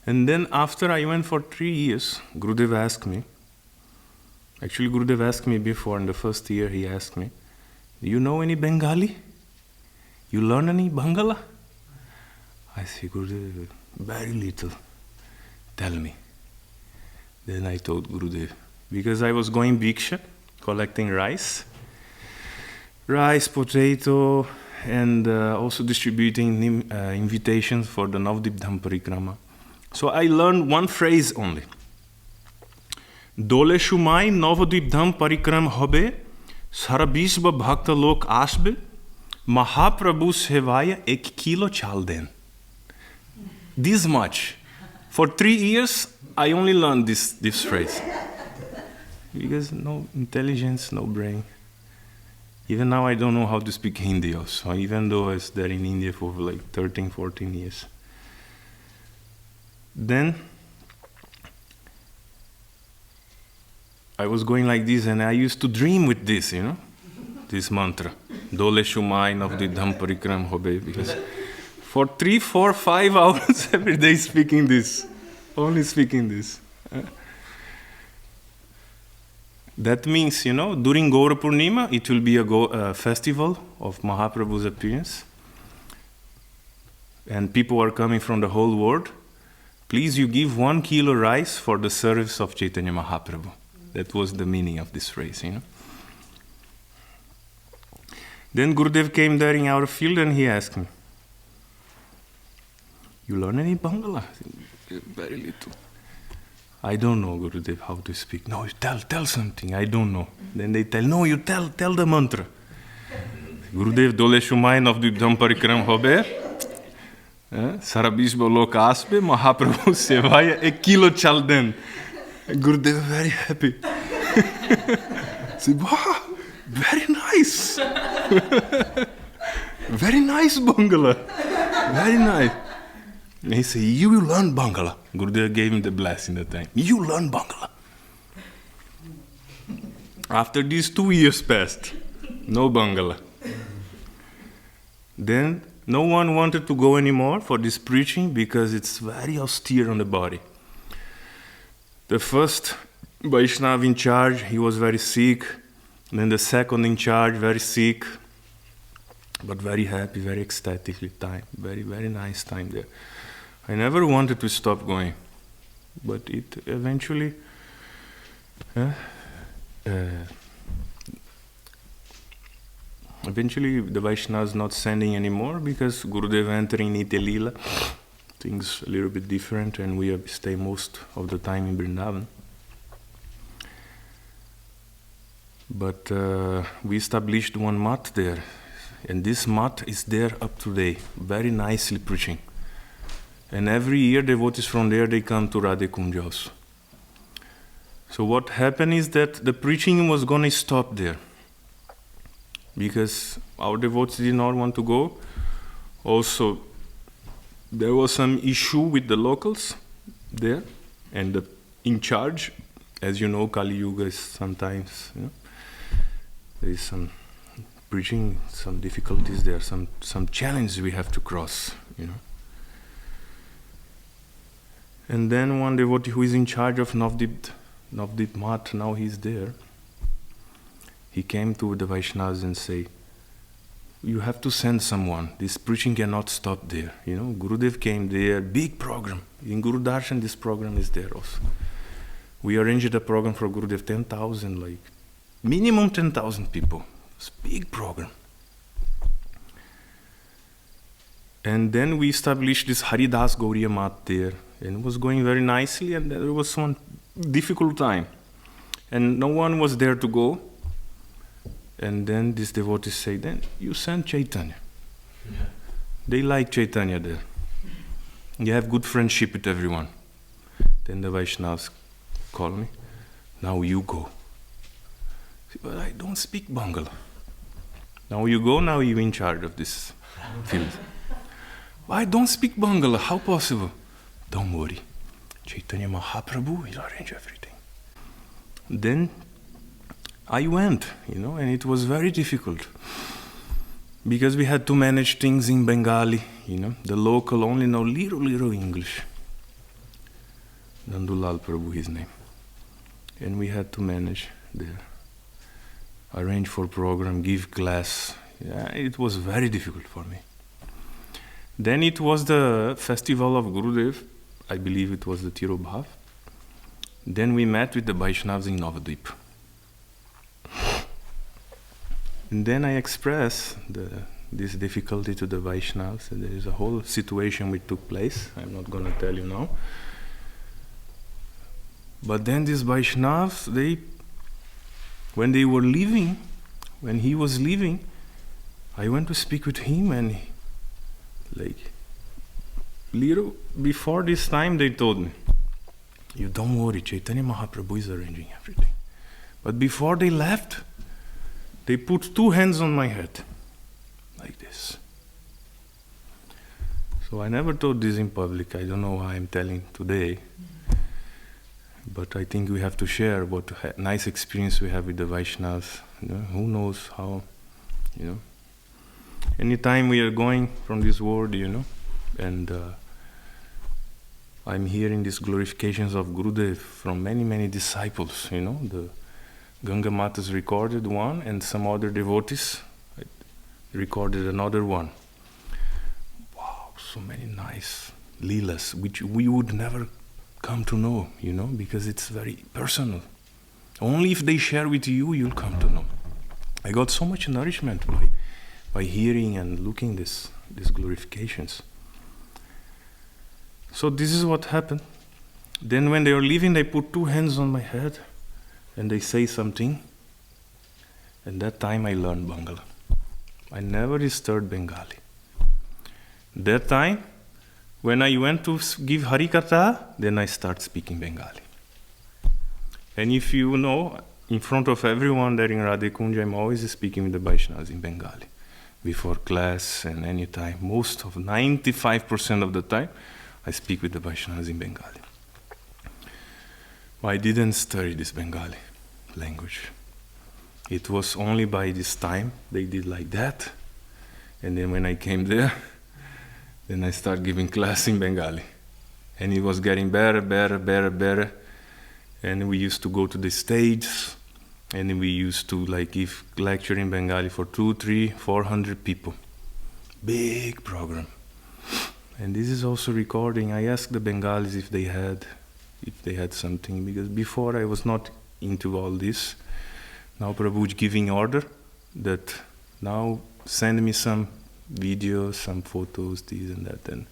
And then after I went for 3 years, Gurudev asked me, actually Gurudev asked me before, in the first year he asked me, do you know any Bengali? You learn any Bangala? I said, Gurudev, very little, tell me. Then I told Gurudev, because I was going bhiksha, collecting rice, potato, and also distributing invitations for the Navadip Dham Parikrama. So I learned one phrase only. Dole shumai Navadip Dham Parikram hobe, sara bisba bhakta lok asbe, Mahaprabhu sevaya ek kilo chal den. This much. For 3 years, I only learned this phrase. Because no intelligence, no brain. Even now I don't know how to speak Hindi also, even though I was there in India for like 13, 14 years. Then I was going like this and I used to dream with this, you know, this mantra. Dole shumai navadip dham parikram hobe. Because for 3, 4, 5 hours every day speaking this. Only speaking this. That means, you know, during Gaura Purnima, it will be a festival of Mahaprabhu's appearance. And people are coming from the whole world. Please, you give 1 kilo rice for the service of Chaitanya Mahaprabhu. That was the meaning of this phrase, you know. Then Gurudev came there in our field and he asked me, you learn any Bangala? Very little. I don't know, Gurudev, how to speak. No, you tell something. I don't know. Then they tell, no, you tell the mantra. Gurudev dole shumai navadip dham parikram hobe, sarabisba lok asbe, Mahaprabhu sevaya ek kilo chal den. Gurudev very happy. Say, wow, very nice. Very nice Bangala. Very nice. And he said, you will learn Bangala. Gurudev gave him the blessing that time. You learn Bangala. After these 2 years passed, no Bangala. Then no one wanted to go anymore for this preaching because it's very austere on the body. The first Vaishnava in charge, he was very sick. Then the second in charge, very sick, but very happy, very ecstatically time. Very, very nice time there. I never wanted to stop going, but it eventually the Vaishnavas not sending anymore because Gurudev entering Nitya Leela, things a little bit different, and we stay most of the time in Vrindavan. But we established one mat there, and this mat is there up today, very nicely preaching. And every year devotees from there, they come to Radhe Kunja also. So what happened is that the preaching was going to stop there. Because our devotees did not want to go. Also, there was some issue with the locals there. And the in charge, as you know, Kali Yuga is sometimes, there is some preaching, some difficulties there, some challenges we have to cross, And then one devotee who is in charge of Navdip Math, now he's there. He came to the Vaishnavas and say, you have to send someone. This preaching cannot stop there. Gurudev came there, big program. In Guru Darshan, this program is there also. We arranged a program for Gurudev, 10,000, minimum 10,000 people. It's a big program. And then we established this Haridas Gauriya Math there. And it was going very nicely, and there was one difficult time. And no one was there to go. And then this devotee say, then you send Chaitanya. Yeah. They like Chaitanya there. You have good friendship with everyone. Then the Vaishnavas call me. Now you go. I say, but I don't speak Bangla. Now you go, now you're in charge of this field. I don't speak Bangla, how possible? Don't worry. Chaitanya Mahaprabhu will arrange everything. Then I went, and it was very difficult. Because we had to manage things in Bengali, The local only know little English. Nandulal Prabhu, his name. And we had to manage there. Arrange for program, give class. Yeah, it was very difficult for me. Then it was the festival of Gurudev. I believe it was the Tirobhav. Then we met with the Vaishnavas in Navadvip. And then I expressed this difficulty to the Vaishnavas. There is a whole situation which took place. I'm not going to tell you now. But then these Vaishnavas, when he was leaving, I went to speak with him, and little before this time they told me, you don't worry, Chaitanya Mahaprabhu is arranging everything. But before they left, they put 2 hands on my head, like this. So I never told this in public. I don't know why I'm telling today. But I think we have to share what nice experience we have with the Vaishnavas. Who knows how, Anytime we are going from this world, and I'm hearing these glorifications of Gurudev from many disciples, The Ganga Mata's recorded one, and some other devotees recorded another one. Wow, so many nice leelas, which we would never come to know, because it's very personal. Only if they share with you, you'll come to know. I got so much nourishment by hearing and looking these glorifications. So this is what happened. Then when they are leaving, they put 2 hands on my head and they say something. And that time I learned Bangla. I never studied Bengali. That time, when I went to give Harikatha, then I start speaking Bengali. And if you know, in front of everyone there in Radhe Kunja, I'm always speaking with the Vaishnavas in Bengali. Before class and any time, most of 95% of the time, I speak with the Vaishnavas in Bengali. I didn't study this Bengali language. It was only by this time they did like that. And then when I came there, then I started giving class in Bengali. And it was getting better. And we used to go to the stage, and we used to give lecture in Bengali for 200, 300, 400 people. Big program. And this is also recording. I asked the Bengalis if they had something, because before I was not into all this. Now Prabhu is giving order that now send me some videos, some photos, this and that. And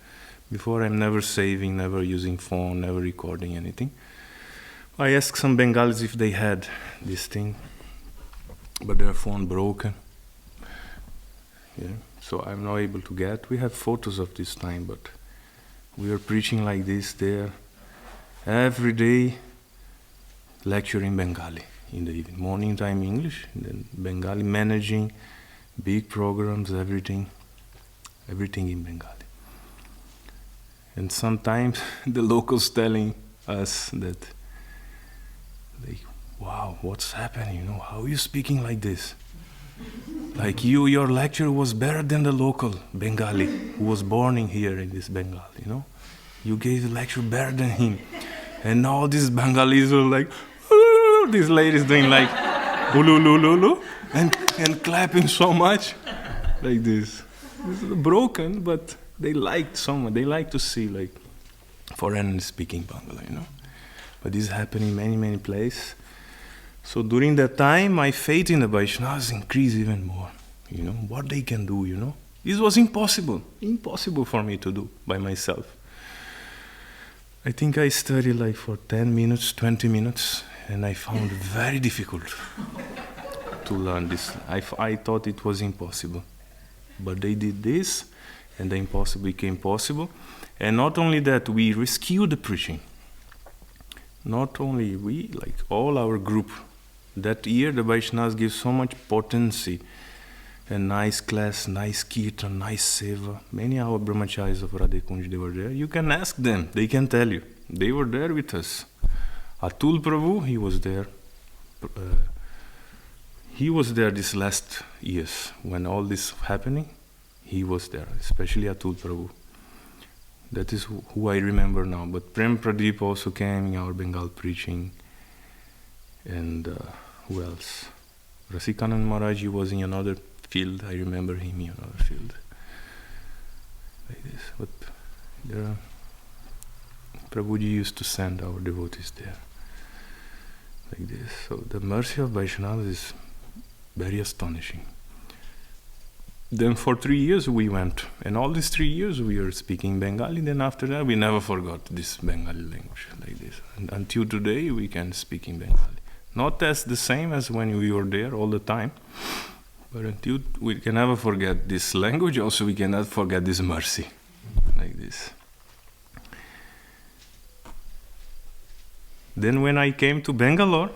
before I'm never saving, never using phone, never recording anything. I asked some Bengalis if they had this thing, but their phone broken. Yeah. So I'm not able to get. We have photos of this time, but We were preaching like this there. Every day, lecture in Bengali in the evening. Morning time English, then Bengali, managing big programs, everything in Bengali. And sometimes the locals telling us that, like, wow, what's happening? How are you speaking like this? Like your lecture was better than the local Bengali who was born in here in this Bengal, You gave the lecture better than him. And all these Bengalis were like, these ladies doing like, ululululu, and clapping so much, like this. This is broken, but they liked so much. They like to see like foreigners speaking Bangla, But this is happening in many places. So during that time, my faith in the Vaishnavas increased even more. What they can do, This was impossible for me to do by myself. I think I studied like for 10 minutes, 20 minutes, and I found it very difficult to learn this. I thought it was impossible. But they did this, and the impossible became possible. And not only that, we rescued the preaching. Not only we, like all our group. That year, the Vaishnavas gave so much potency. A nice class, nice kirtan, nice seva. Many of our brahmacharis of Radhekunj, they were there. You can ask them, they can tell you. They were there with us. Atul Prabhu, he was there. He was there these last years. When all this happening, he was there, especially Atul Prabhu. That is who I remember now. But Prem Pradeep also came in our Bengal preaching. And who else? Rasikanand Maharaj, he was in another field. I remember him in another field. Like this. But there Prabhuji used to send our devotees there. Like this. So the mercy of Vaishnavas is very astonishing. Then for 3 years we went. And all these 3 years we were speaking Bengali. Then after that we never forgot this Bengali language. Like this. And until today we can speak in Bengali. Not as the same as when we were there all the time. But until we can never forget this language, also we cannot forget this mercy. Like this. Then when I came to Bangalore,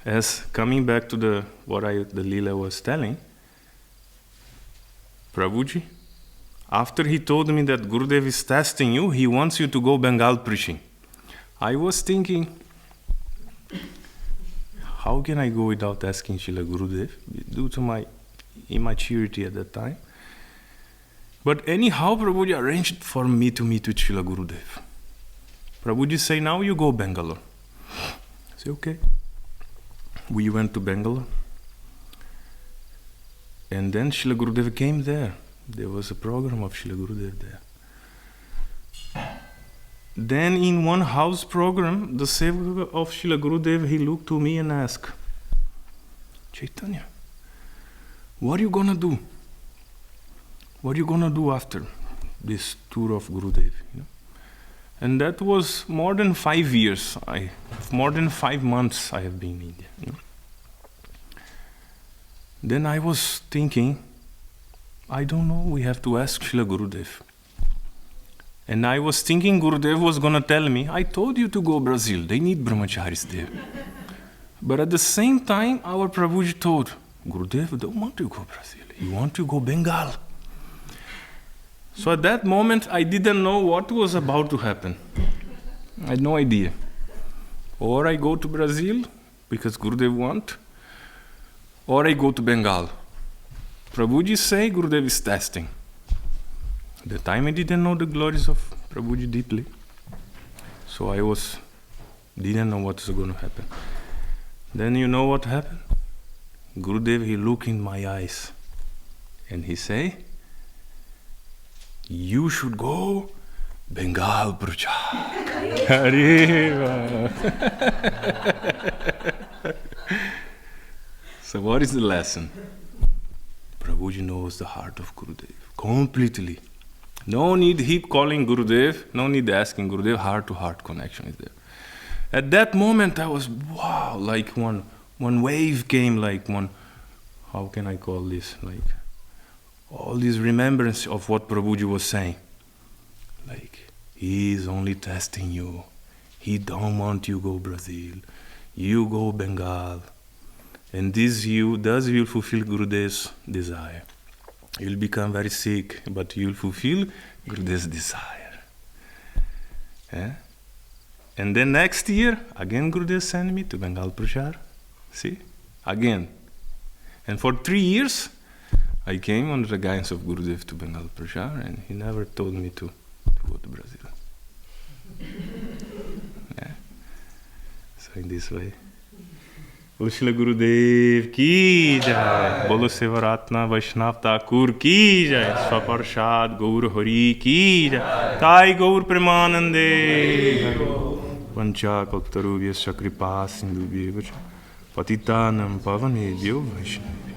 as coming back to the Leela was telling, Prabhuji, after he told me that Gurudev is testing you, he wants you to go Bengal preaching. I was thinking, how can I go without asking Srila Gurudev, due to my immaturity at that time? But anyhow, Prabhuji arranged for me to meet with Srila Gurudev. Prabhuji say, now you go Bangalore. I say, okay. We went to Bangalore. And then Srila Gurudev came there. There was a program of Srila Gurudev there. Then in one house program, the sevaka of Srila Gurudev, he looked to me and asked, Chaitanya, what are you going to do? What are you going to do after this tour of Gurudev? And that was more than 5 years. More than 5 months I have been in India. Then I was thinking, I don't know, we have to ask Srila Gurudev. And I was thinking Gurudev was going to tell me, I told you to go Brazil, they need brahmacharis there. But at the same time, our Prabhuji told, Gurudev don't want to go Brazil, he wants to go Bengal. So at that moment, I didn't know what was about to happen. I had no idea. Or I go to Brazil, because Gurudev wants, or I go to Bengal. Prabhuji say Gurudev is testing. At the time I didn't know the glories of Prabhuji deeply. So I didn't know what was going to happen. Then you know what happened? Gurudev, he looked in my eyes and he say, you should go Bengal Prachar. So what is the lesson? Prabhuji knows the heart of Gurudev completely. No need keep calling Gurudev, no need asking Gurudev, heart-to-heart connection is there. At that moment I was, wow, like one wave came, like one, how can I call this, like all this remembrance of what Prabhuji was saying. Like, he is only testing you. He don't want you go Brazil. You go Bengal. And this you fulfill Gurudev's desire. You'll become very sick, but you'll fulfill Gurudev's desire. And then next year, again Gurudev sent me to Bengal Prachar. See? Again. And for 3 years, I came under the guidance of Gurudev to Bengal Prachar, and he never told me to go to Brazil. So in this way. Bolo Shila Gurudev ki jai. Bolo Sevaratna Vaishnav Thakur ki jai. Swaparshad Gaur Hari ki jai. Tai Gaur Premanande. Vancha Kalptarubhyasya Kripa Sindhubhyevacha Patitanam Pavanebhyo Vaishnavibhyo.